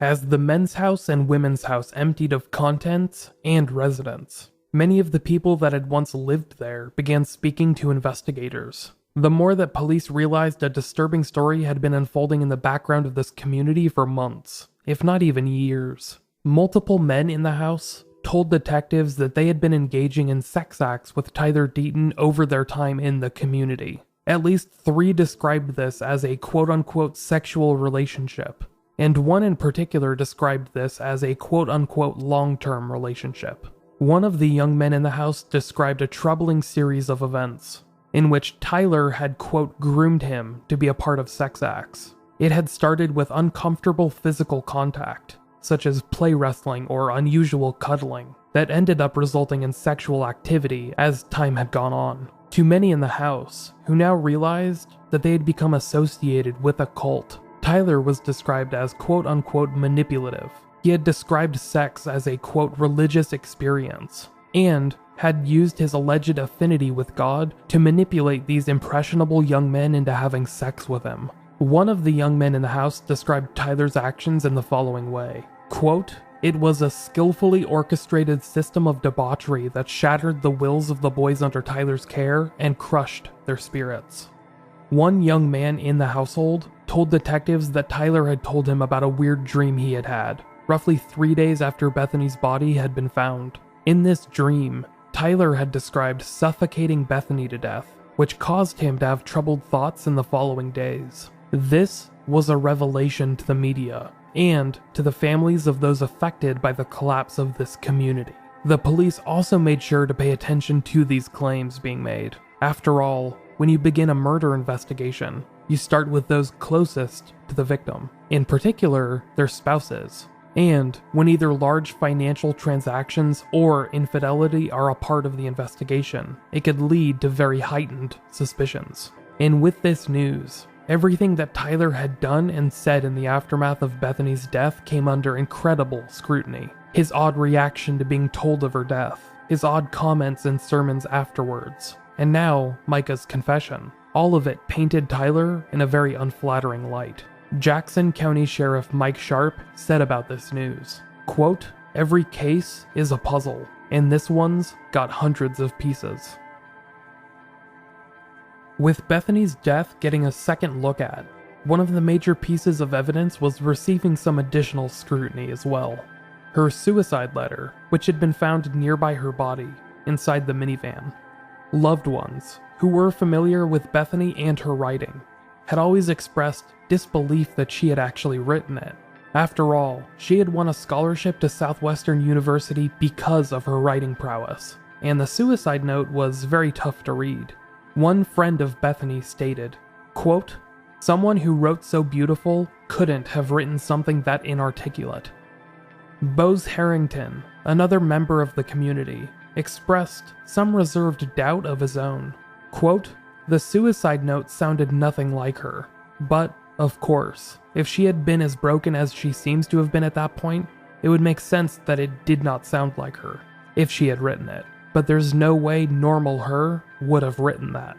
As the men's house and women's house emptied of contents and residents, many of the people that had once lived there began speaking to investigators. The more that police realized a disturbing story had been unfolding in the background of this community for months, if not even years. Multiple men in the house told detectives that they had been engaging in sex acts with Tyler Deaton over their time in the community. At least 3 described this as a quote-unquote sexual relationship, and one in particular described this as a quote-unquote long-term relationship. One of the young men in the house described a troubling series of events in which Tyler had, quote, groomed him to be a part of sex acts. It had started with uncomfortable physical contact, such as play wrestling or unusual cuddling, that ended up resulting in sexual activity as time had gone on. To many in the house, who now realized that they had become associated with a cult, Tyler was described as quote-unquote manipulative. He had described sex as a quote religious experience, and had used his alleged affinity with God to manipulate these impressionable young men into having sex with him. One of the young men in the house described Tyler's actions in the following way, quote, "It was a skillfully orchestrated system of debauchery that shattered the wills of the boys under Tyler's care and crushed their spirits." One young man in the household told detectives that Tyler had told him about a weird dream he had had, roughly 3 days after Bethany's body had been found. In this dream, Tyler had described suffocating Bethany to death, which caused him to have troubled thoughts in the following days. This was a revelation to the media, and to the families of those affected by the collapse of this community. The police also made sure to pay attention to these claims being made. After all, when you begin a murder investigation, you start with those closest to the victim, in particular, their spouses. And when either large financial transactions or infidelity are a part of the investigation, it could lead to very heightened suspicions. And with this news, everything that Tyler had done and said in the aftermath of Bethany's death came under incredible scrutiny. His odd reaction to being told of her death, his odd comments and sermons afterwards, and now Micah's confession. All of it painted Tyler in a very unflattering light. Jackson County Sheriff Mike Sharp said about this news, quote, "Every case is a puzzle, and this one's got hundreds of pieces." With Bethany's death getting a second look at, one of the major pieces of evidence was receiving some additional scrutiny as well. Her suicide letter, which had been found nearby her body, inside the minivan. Loved ones, who were familiar with Bethany and her writing, had always expressed disbelief that she had actually written it. After all, she had won a scholarship to Southwestern University because of her writing prowess, and the suicide note was very tough to read. One friend of Bethany stated, quote, "Someone who wrote so beautiful couldn't have written something that inarticulate." Bose Harrington, another member of the community, expressed some reserved doubt of his own. Quote, "The suicide note sounded nothing like her, but, of course, if she had been as broken as she seems to have been at that point, it would make sense that it did not sound like her, if she had written it. But there's no way normal her would have written that."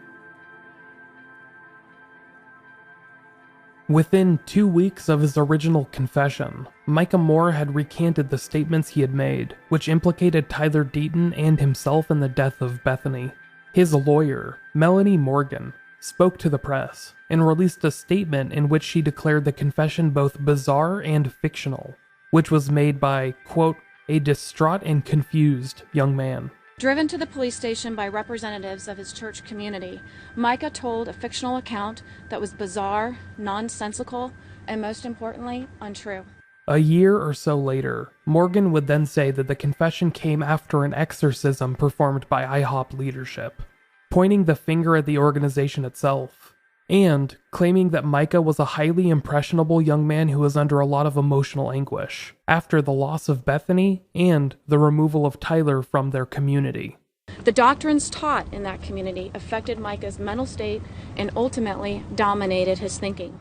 Within 2 weeks of his original confession, Micah Moore had recanted the statements he had made, which implicated Tyler Deaton and himself in the death of Bethany. His lawyer, Melanie Morgan, spoke to the press and released a statement in which she declared the confession both bizarre and fictional, which was made by, quote, "a distraught and confused young man." Driven to the police station by representatives of his church community, Micah told a fictional account that was bizarre, nonsensical, and most importantly, untrue. A year or so later, Morgan would then say that the confession came after an exorcism performed by IHOP leadership, pointing the finger at the organization itself, and claiming that Micah was a highly impressionable young man who was under a lot of emotional anguish after the loss of Bethany and the removal of Tyler from their community. The doctrines taught in that community affected Micah's mental state and ultimately dominated his thinking.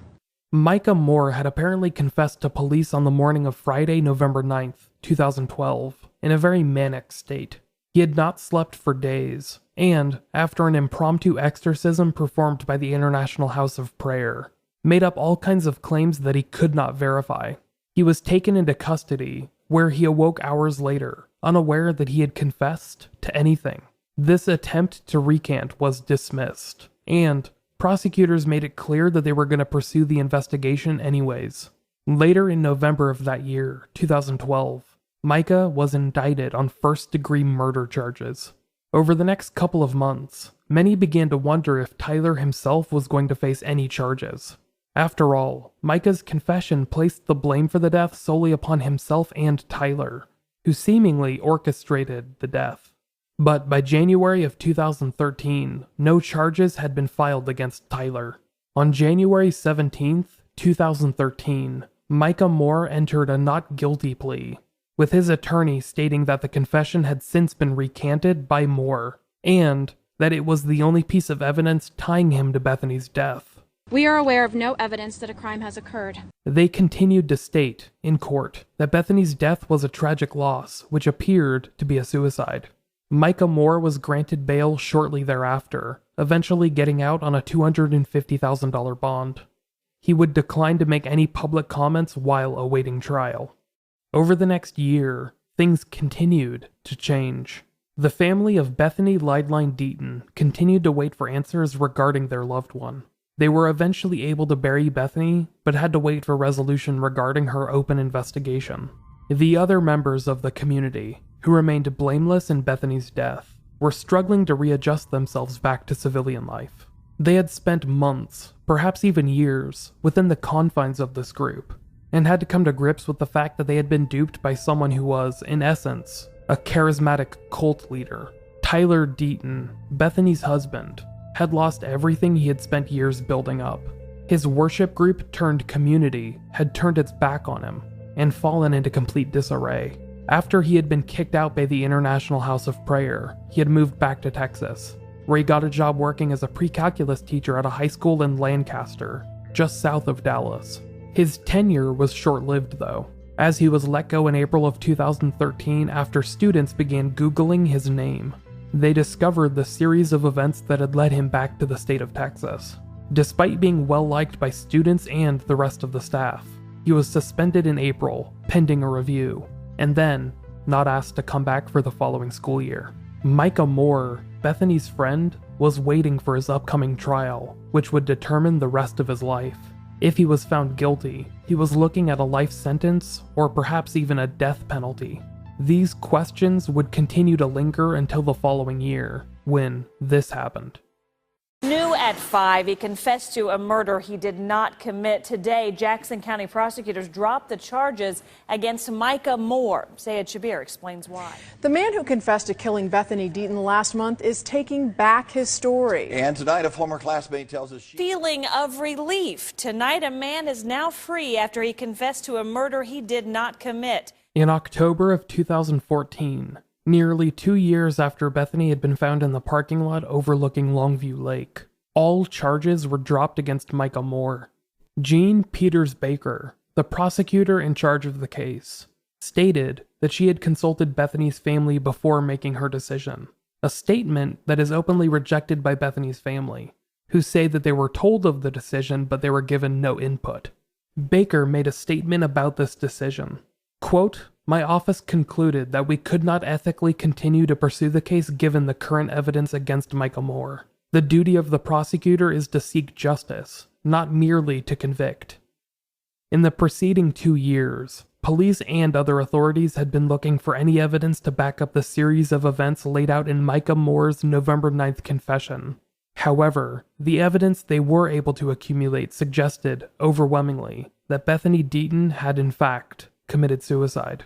Micah Moore had apparently confessed to police on the morning of Friday, November 9th, 2012, in a very manic state. He had not slept for days, and, after an impromptu exorcism performed by the International House of Prayer, made up all kinds of claims that he could not verify. He was taken into custody, where he awoke hours later, unaware that he had confessed to anything. This attempt to recant was dismissed, and prosecutors made it clear that they were going to pursue the investigation anyways. Later in November of that year, 2012, Micah was indicted on first-degree murder charges. Over the next couple of months, many began to wonder if Tyler himself was going to face any charges. After all, Micah's confession placed the blame for the death solely upon himself and Tyler, who seemingly orchestrated the death. But by January of 2013, no charges had been filed against Tyler. On January 17th, 2013, Micah Moore entered a not guilty plea, with his attorney stating that the confession had since been recanted by Moore, and that it was the only piece of evidence tying him to Bethany's death. We are aware of no evidence that a crime has occurred. They continued to state, in court, that Bethany's death was a tragic loss, which appeared to be a suicide. Micah Moore was granted bail shortly thereafter, eventually getting out on a $250,000 bond. He would decline to make any public comments while awaiting trial. Over the next year, things continued to change. The family of Bethany Deaton continued to wait for answers regarding their loved one. They were eventually able to bury Bethenny, but had to wait for resolution regarding her open investigation. The other members of the community, who remained blameless in Bethany's death, were struggling to readjust themselves back to civilian life. They had spent months, perhaps even years, within the confines of this group, and had to come to grips with the fact that they had been duped by someone who was, in essence, a charismatic cult leader. Tyler Deaton, Bethany's husband, had lost everything he had spent years building up. His worship group turned community had turned its back on him and fallen into complete disarray. After he had been kicked out by the International House of Prayer, he had moved back to Texas, where he got a job working as a pre-calculus teacher at a high school in Lancaster, just south of Dallas. His tenure was short-lived though, as he was let go in April of 2013 after students began Googling his name. They discovered the series of events that had led him back to the state of Texas. Despite being well-liked by students and the rest of the staff, he was suspended in April, pending a review, and then not asked to come back for the following school year. Micah Moore, Bethany's friend, was waiting for his upcoming trial, which would determine the rest of his life. If he was found guilty, he was looking at a life sentence or perhaps even a death penalty. These questions would continue to linger until the following year, when this happened. New at 5, he confessed to a murder he did not commit. Today, Jackson County prosecutors dropped the charges against Micah Moore. Sayed Shabir explains why. The man who confessed to killing Bethany Deaton last month is taking back his story. And tonight, a former classmate tells us feeling of relief. Tonight, a man is now free after he confessed to a murder he did not commit. In October of 2014, nearly 2 years after Bethany had been found in the parking lot overlooking Longview Lake, all charges were dropped against Micah Moore. Jean Peters Baker, the prosecutor in charge of the case, stated that she had consulted Bethany's family before making her decision, a statement that is openly rejected by Bethany's family, who say that they were told of the decision but they were given no input. Baker made a statement about this decision. Quote, "My office concluded that we could not ethically continue to pursue the case given the current evidence against Micah Moore. The duty of the prosecutor is to seek justice, not merely to convict." In the preceding 2 years, police and other authorities had been looking for any evidence to back up the series of events laid out in Micah Moore's November 9th confession. However, the evidence they were able to accumulate suggested, overwhelmingly, that Bethany Deaton had in fact committed suicide.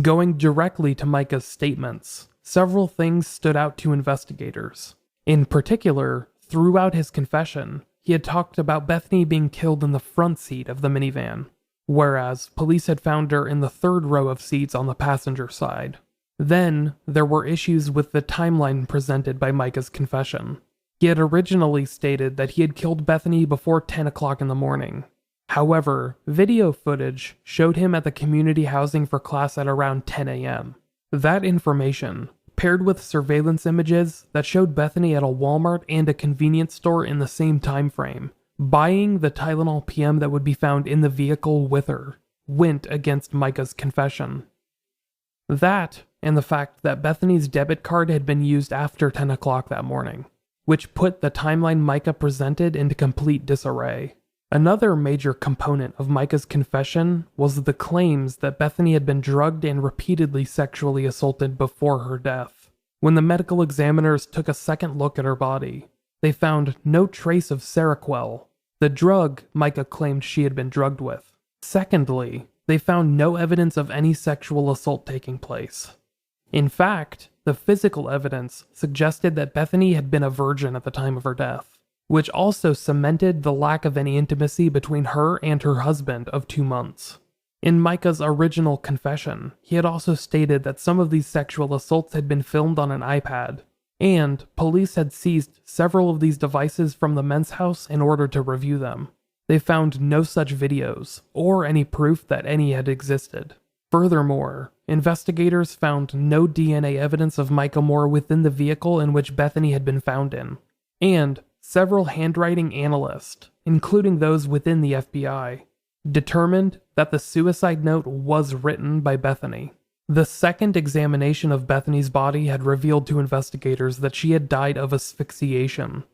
Going directly to Micah's statements, several things stood out to investigators. In particular, throughout his confession, he had talked about Bethany being killed in the front seat of the minivan, whereas police had found her in the third row of seats on the passenger side. Then, there were issues with the timeline presented by Micah's confession. He had originally stated that he had killed Bethenny before 10 o'clock in the morning. However, video footage showed him at the community housing for class at around 10 a.m. That information, paired with surveillance images that showed Bethenny at a Walmart and a convenience store in the same time frame, buying the Tylenol PM that would be found in the vehicle with her, went against Micah's confession. That, and the fact that Bethenny's debit card had been used after 10 o'clock that morning, which put the timeline Micah presented into complete disarray. Another major component of Micah's confession was the claims that Bethenny had been drugged and repeatedly sexually assaulted before her death. When the medical examiners took a second look at her body, they found no trace of Seroquel, the drug Micah claimed she had been drugged with. Secondly, they found no evidence of any sexual assault taking place. In fact, the physical evidence suggested that Bethenny had been a virgin at the time of her death, which also cemented the lack of any intimacy between her and her husband of 2 months. In Micah's original confession, he had also stated that some of these sexual assaults had been filmed on an iPad, and police had seized several of these devices from the men's house in order to review them. They found no such videos, or any proof that any had existed. Furthermore, investigators found no DNA evidence of Micheal Moore within the vehicle in which Bethenny had been found in, and several handwriting analysts, including those within the FBI, determined that the suicide note was written by Bethenny. The second examination of Bethenny's body had revealed to investigators that she had died of asphyxiation,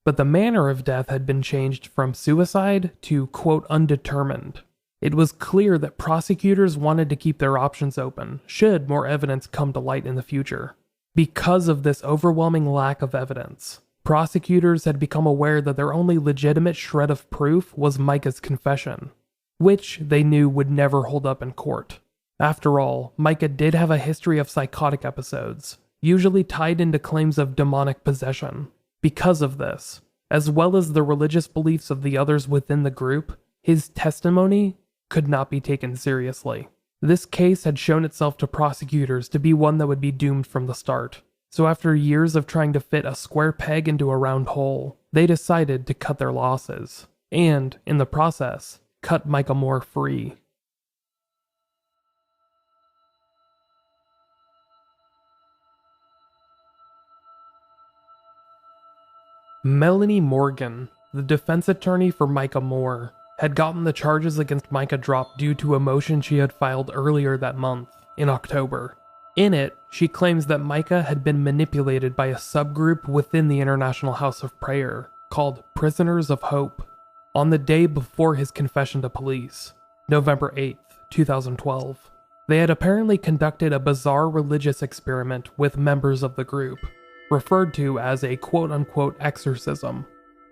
but the manner of death had been changed from suicide to, quote, undetermined. It was clear that prosecutors wanted to keep their options open, should more evidence come to light in the future. Because of this overwhelming lack of evidence, prosecutors had become aware that their only legitimate shred of proof was Micah's confession, which they knew would never hold up in court. After all, Micah did have a history of psychotic episodes, usually tied into claims of demonic possession. Because of this, as well as the religious beliefs of the others within the group, his testimony could not be taken seriously. This case had shown itself to prosecutors to be one that would be doomed from the start. So after years of trying to fit a square peg into a round hole, they decided to cut their losses, and, in the process, cut Micheal Moore free. Melanie Morgan, the defense attorney for Micheal Moore, had gotten the charges against Micah dropped due to a motion she had filed earlier that month, in October. In it, she claims that Micah had been manipulated by a subgroup within the International House of Prayer, called Prisoners of Hope, on the day before his confession to police, November 8th, 2012. They had apparently conducted a bizarre religious experiment with members of the group, referred to as a quote-unquote exorcism.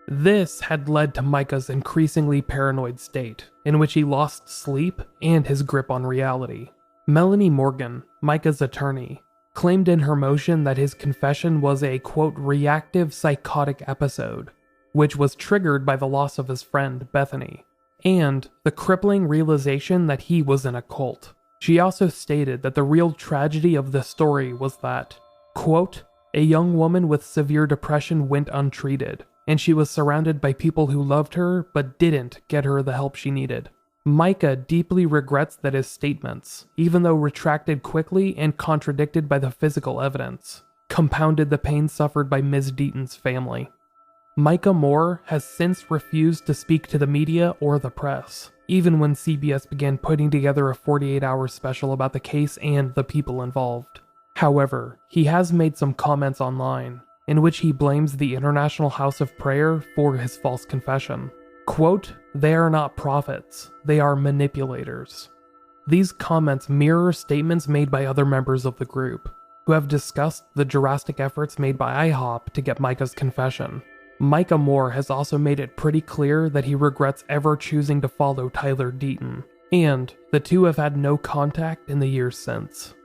This had led to Micah's increasingly paranoid state, in which he lost sleep and his grip on reality. Melanie Morgan, Micah's attorney, claimed in her motion that his confession was a quote reactive psychotic episode, which was triggered by the loss of his friend Bethenny, and the crippling realization that he was in a cult. She also stated that the real tragedy of the story was that, quote, a young woman with severe depression went untreated, and she was surrounded by people who loved her but didn't get her the help she needed. Micah deeply regrets that his statements, even though retracted quickly and contradicted by the physical evidence, compounded the pain suffered by Ms. Deaton's family. Micheal Moore has since refused to speak to the media or the press, even when CBS began putting together a 48-hour special about the case and the people involved. However, he has made some comments online, in which he blames the International House of Prayer for his false confession. Quote, they are not prophets, they are manipulators. These comments mirror statements made by other members of the group, who have discussed the drastic efforts made by IHOP to get Micah's confession. Micheal Moore has also made it pretty clear that he regrets ever choosing to follow Tyler Deaton, and the two have had no contact in the years since.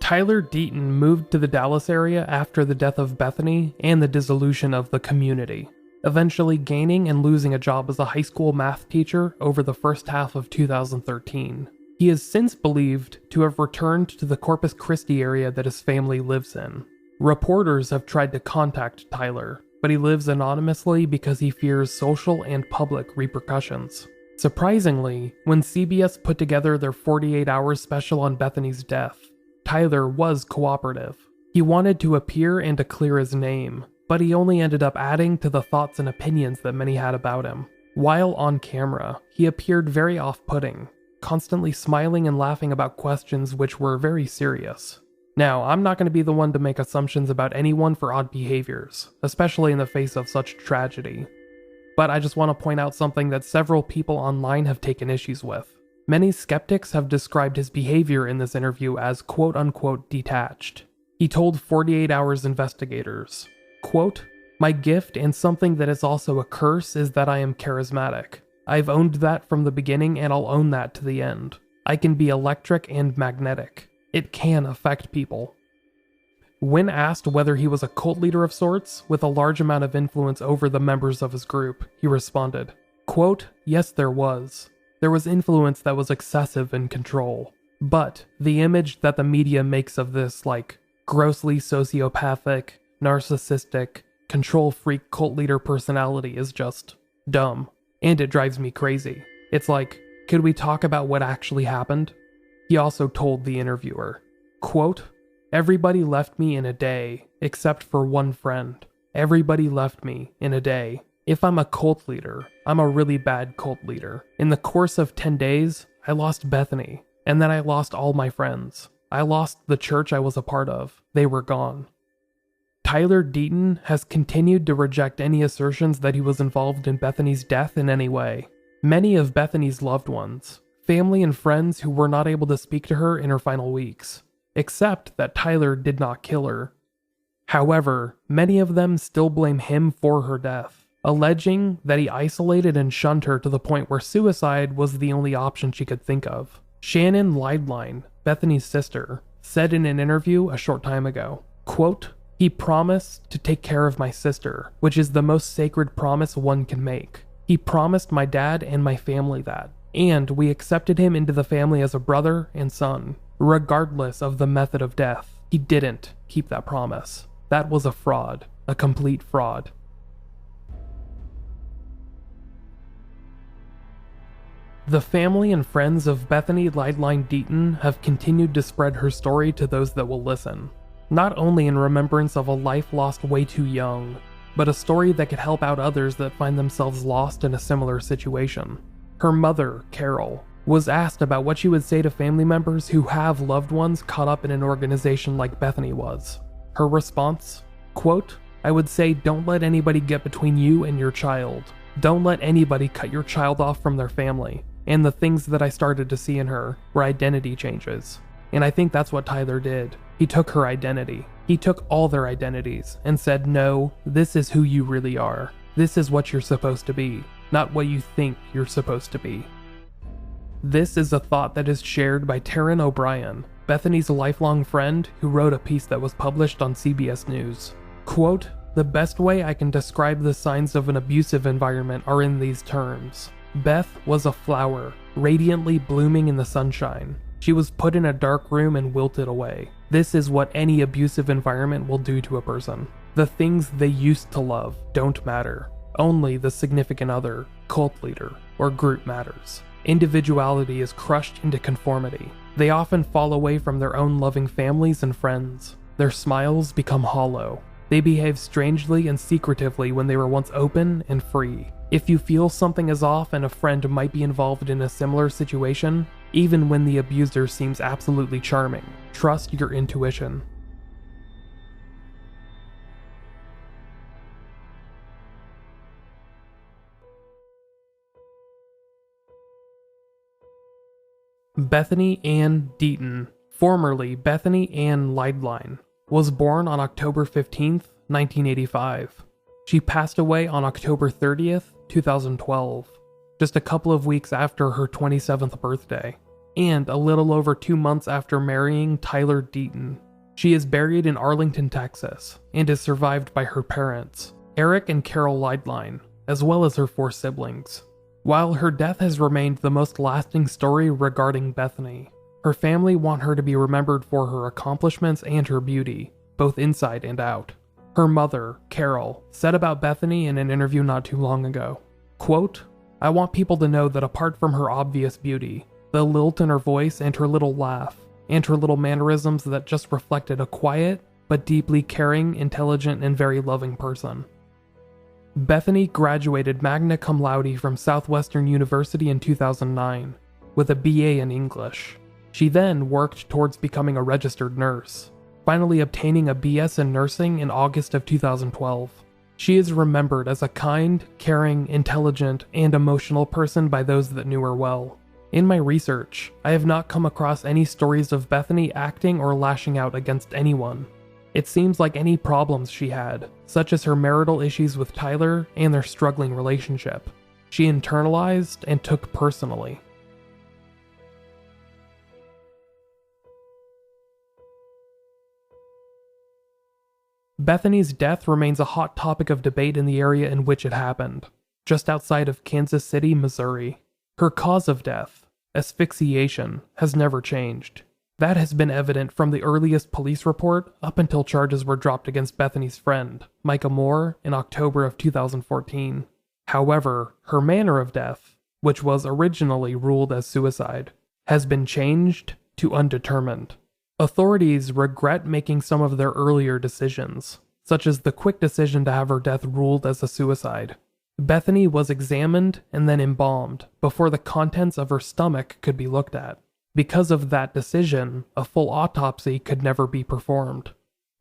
Tyler Deaton moved to the Dallas area after the death of Bethenny and the dissolution of the community, eventually gaining and losing a job as a high school math teacher over the first half of 2013. He is since believed to have returned to the Corpus Christi area that his family lives in. Reporters have tried to contact Tyler, but he lives anonymously because he fears social and public repercussions. Surprisingly, when CBS put together their 48 Hours special on Bethany's death, Tyler was cooperative. He wanted to appear and to clear his name, but he only ended up adding to the thoughts and opinions that many had about him. While on camera, he appeared very off-putting, constantly smiling and laughing about questions which were very serious. Now, I'm not going to be the one to make assumptions about anyone for odd behaviors, especially in the face of such tragedy. But I just want to point out something that several people online have taken issues with. Many skeptics have described his behavior in this interview as quote-unquote detached. He told 48 Hours investigators, quote, "My gift and something that is also a curse is that I am charismatic. I've owned that from the beginning and I'll own that to the end. I can be electric and magnetic. It can affect people." When asked whether he was a cult leader of sorts, with a large amount of influence over the members of his group, he responded, quote, "Yes, there was. There was influence that was excessive in control. But the image that the media makes of this, like, grossly sociopathic, narcissistic, control freak cult leader personality is just dumb. And it drives me crazy. It's like, could we talk about what actually happened?" He also told the interviewer, quote, "Everybody left me in a day, except for one friend. Everybody left me in a day. If I'm a cult leader, I'm a really bad cult leader. In the course of 10 days, I lost Bethenny, and then I lost all my friends. I lost the church I was a part of. They were gone." Tyler Deaton has continued to reject any assertions that he was involved in Bethany's death in any way. Many of Bethany's loved ones, family and friends who were not able to speak to her in her final weeks, except that Tyler did not kill her. However, many of them still blame him for her death, alleging that he isolated and shunned her to the point where suicide was the only option she could think of. Shannon Leidlein, Bethany's sister, said in an interview a short time ago, quote, "He promised to take care of my sister, which is the most sacred promise one can make. He promised my dad and my family that, and we accepted him into the family as a brother and son, regardless of the method of death. He didn't keep that promise. That was a fraud, a complete fraud." The family and friends of Bethany Leidlein Deaton have continued to spread her story to those that will listen, not only in remembrance of a life lost way too young, but a story that could help out others that find themselves lost in a similar situation. Her mother, Carol, was asked about what she would say to family members who have loved ones caught up in an organization like Bethenny was. Her response, quote, "I would say don't let anybody get between you and your child. Don't let anybody cut your child off from their family. And the things that I started to see in her were identity changes. And I think that's what Tyler did. He took her identity. He took all their identities and said, no, this is who you really are. This is what you're supposed to be, not what you think you're supposed to be." This is a thought that is shared by Taryn O'Brien, Bethany's lifelong friend who wrote a piece that was published on CBS News. Quote, "The best way I can describe the signs of an abusive environment are in these terms. Beth was a flower, radiantly blooming in the sunshine. She was put in a dark room and wilted away. This is what any abusive environment will do to a person. The things they used to love don't matter. Only the significant other, cult leader, or group matters. Individuality is crushed into conformity. They often fall away from their own loving families and friends. Their smiles become hollow. They behave strangely and secretively when they were once open and free. If you feel something is off and a friend might be involved in a similar situation, even when the abuser seems absolutely charming, trust your intuition." Bethany Ann Deaton, formerly Bethany Ann Leidlein, was born on October 15th, 1985. She passed away on October 30th, 2012, just a couple of weeks after her 27th birthday, and a little over 2 months after marrying Tyler Deaton. She is buried in Arlington, Texas, and is survived by her parents, Eric and Carol Leidlein, as well as her 4 siblings. While her death has remained the most lasting story regarding Bethenny, her family want her to be remembered for her accomplishments and her beauty, both inside and out. Her mother, Carol, said about Bethenny in an interview not too long ago, quote, "I want people to know that apart from her obvious beauty, the lilt in her voice and her little laugh, and her little mannerisms that just reflected a quiet, but deeply caring, intelligent, and very loving person." Bethenny graduated magna cum laude from Southwestern University in 2009, with a BA in English. She then worked towards becoming a registered nurse, finally obtaining a BS in nursing in August of 2012. She is remembered as a kind, caring, intelligent, and emotional person by those that knew her well. In my research, I have not come across any stories of Bethenny acting or lashing out against anyone. It seems like any problems she had, such as her marital issues with Tyler and their struggling relationship, she internalized and took personally. Bethenny's death remains a hot topic of debate in the area in which it happened, just outside of Kansas City, Missouri. Her cause of death, asphyxiation, has never changed. That has been evident from the earliest police report up until charges were dropped against Bethenny's friend, Micah Moore, in October of 2014. However, her manner of death, which was originally ruled as suicide, has been changed to undetermined. Authorities regret making some of their earlier decisions, such as the quick decision to have her death ruled as a suicide. Bethenny was examined and then embalmed before the contents of her stomach could be looked at. Because of that decision, a full autopsy could never be performed.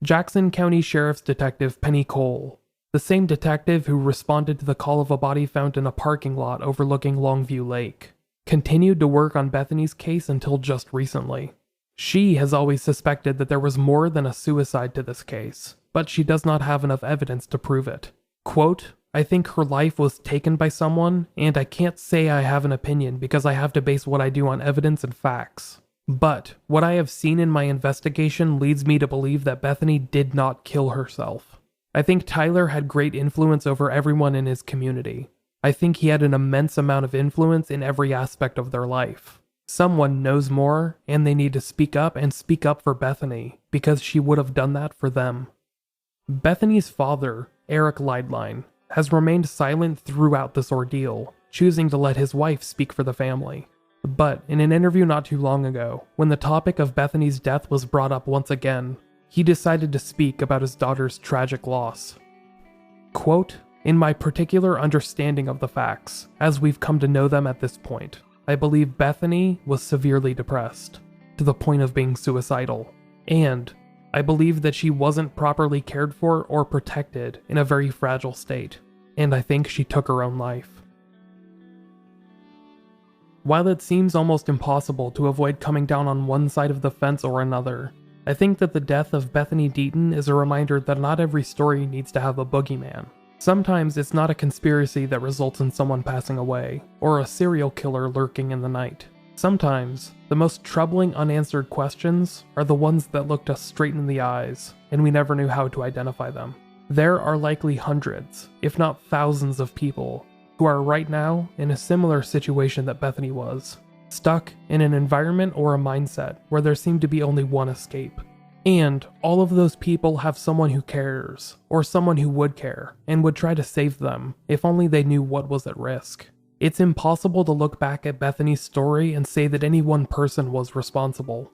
Jackson County Sheriff's Detective Penny Cole, the same detective who responded to the call of a body found in a parking lot overlooking Longview Lake, continued to work on Bethenny's case until just recently. She has always suspected that there was more than a suicide to this case, but she does not have enough evidence to prove it. Quote, "I think her life was taken by someone, and I can't say I have an opinion because I have to base what I do on evidence and facts. But what I have seen in my investigation leads me to believe that Bethenny did not kill herself. I think Tyler had great influence over everyone in his community. I think he had an immense amount of influence in every aspect of their life. Someone knows more, and they need to speak up for Bethenny, because she would have done that for them." Bethenny's father, Eric Leidlein, has remained silent throughout this ordeal, choosing to let his wife speak for the family. But in an interview not too long ago, when the topic of Bethenny's death was brought up once again, he decided to speak about his daughter's tragic loss. Quote, "In my particular understanding of the facts, as we've come to know them at this point, I believe Bethenny was severely depressed, to the point of being suicidal, and I believe that she wasn't properly cared for or protected in a very fragile state, and I think she took her own life." While it seems almost impossible to avoid coming down on one side of the fence or another, I think that the death of Bethany Deaton is a reminder that not every story needs to have a boogeyman. Sometimes it's not a conspiracy that results in someone passing away, or a serial killer lurking in the night. Sometimes, the most troubling unanswered questions are the ones that looked us straight in the eyes, and we never knew how to identify them. There are likely hundreds, if not thousands of people, who are right now in a similar situation that Bethenny was, stuck in an environment or a mindset where there seemed to be only one escape. And all of those people have someone who cares, or someone who would care, and would try to save them, if only they knew what was at risk. It's impossible to look back at Bethenny's story and say that any one person was responsible.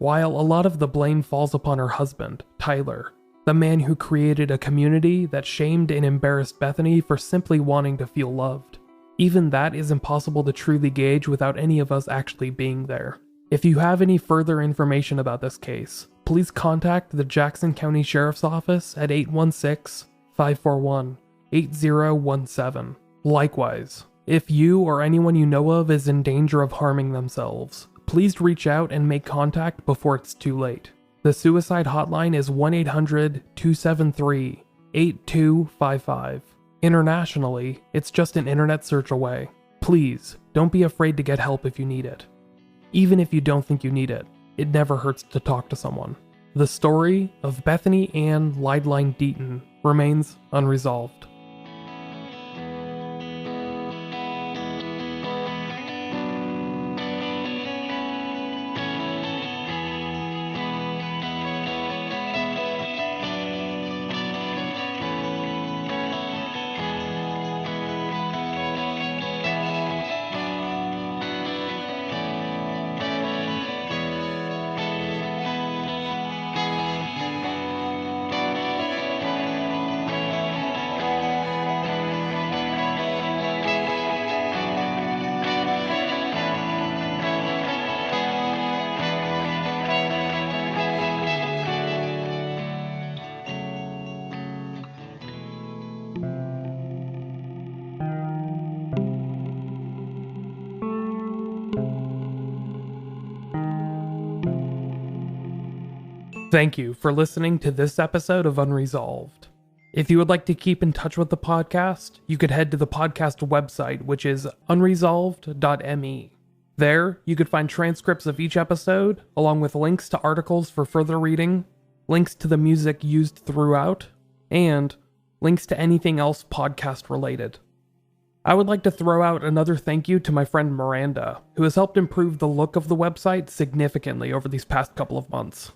While a lot of the blame falls upon her husband, Tyler, the man who created a community that shamed and embarrassed Bethenny for simply wanting to feel loved. Even that is impossible to truly gauge without any of us actually being there. If you have any further information about this case, please contact the Jackson County Sheriff's Office at 816-541-8017. Likewise, if you or anyone you know of is in danger of harming themselves, please reach out and make contact before it's too late. The suicide hotline is 1-800-273-8255. Internationally, it's just an internet search away. Please, don't be afraid to get help if you need it. Even if you don't think you need it, it never hurts to talk to someone. The story of Bethany Ann Leidlein Deaton remains unresolved. Thank you for listening to this episode of Unresolved. If you would like to keep in touch with the podcast, you could head to the podcast website, which is unresolved.me. There, you could find transcripts of each episode, along with links to articles for further reading, links to the music used throughout, and links to anything else podcast related. I would like to throw out another thank you to my friend Miranda, who has helped improve the look of the website significantly over these past couple of months.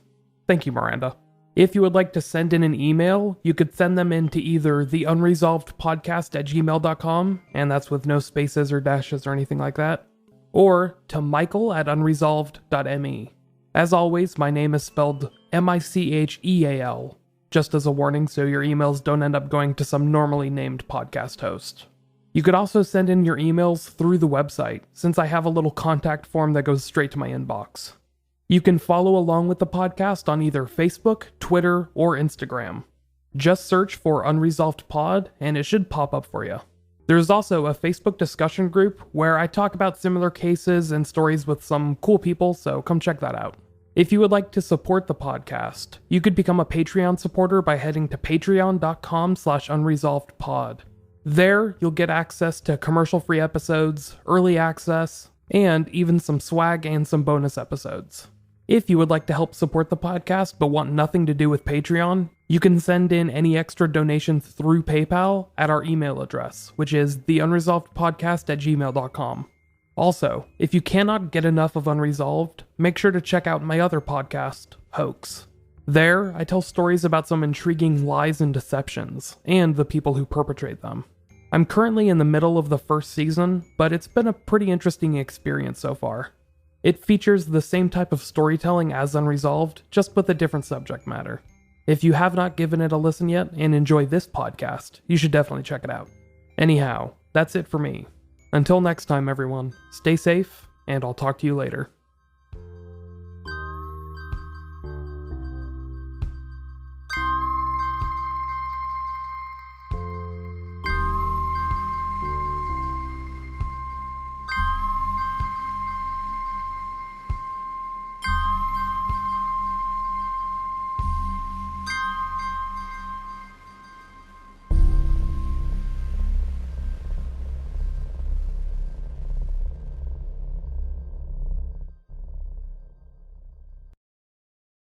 Thank you, Miranda. If you would like to send in an email, you could send them in to either theunresolvedpodcast@gmail.com, and that's with no spaces or dashes or anything like that, or to michael@unresolved.me. As always, my name is spelled Micheal, just as a warning so your emails don't end up going to some normally named podcast host. You could also send in your emails through the website, since I have a little contact form that goes straight to my inbox. You can follow along with the podcast on either Facebook, Twitter, or Instagram. Just search for Unresolved Pod, and it should pop up for you. There's also a Facebook discussion group where I talk about similar cases and stories with some cool people, so come check that out. If you would like to support the podcast, you could become a Patreon supporter by heading to patreon.com/unresolvedpod. There, you'll get access to commercial-free episodes, early access, and even some swag and some bonus episodes. If you would like to help support the podcast but want nothing to do with Patreon, you can send in any extra donations through PayPal at our email address, which is theunresolvedpodcast@gmail.com. Also, if you cannot get enough of Unresolved, make sure to check out my other podcast, Hoax. There, I tell stories about some intriguing lies and deceptions, and the people who perpetrate them. I'm currently in the middle of the first season, but it's been a pretty interesting experience so far. It features the same type of storytelling as Unresolved, just with a different subject matter. If you have not given it a listen yet and enjoy this podcast, you should definitely check it out. Anyhow, that's it for me. Until next time, everyone, stay safe, and I'll talk to you later.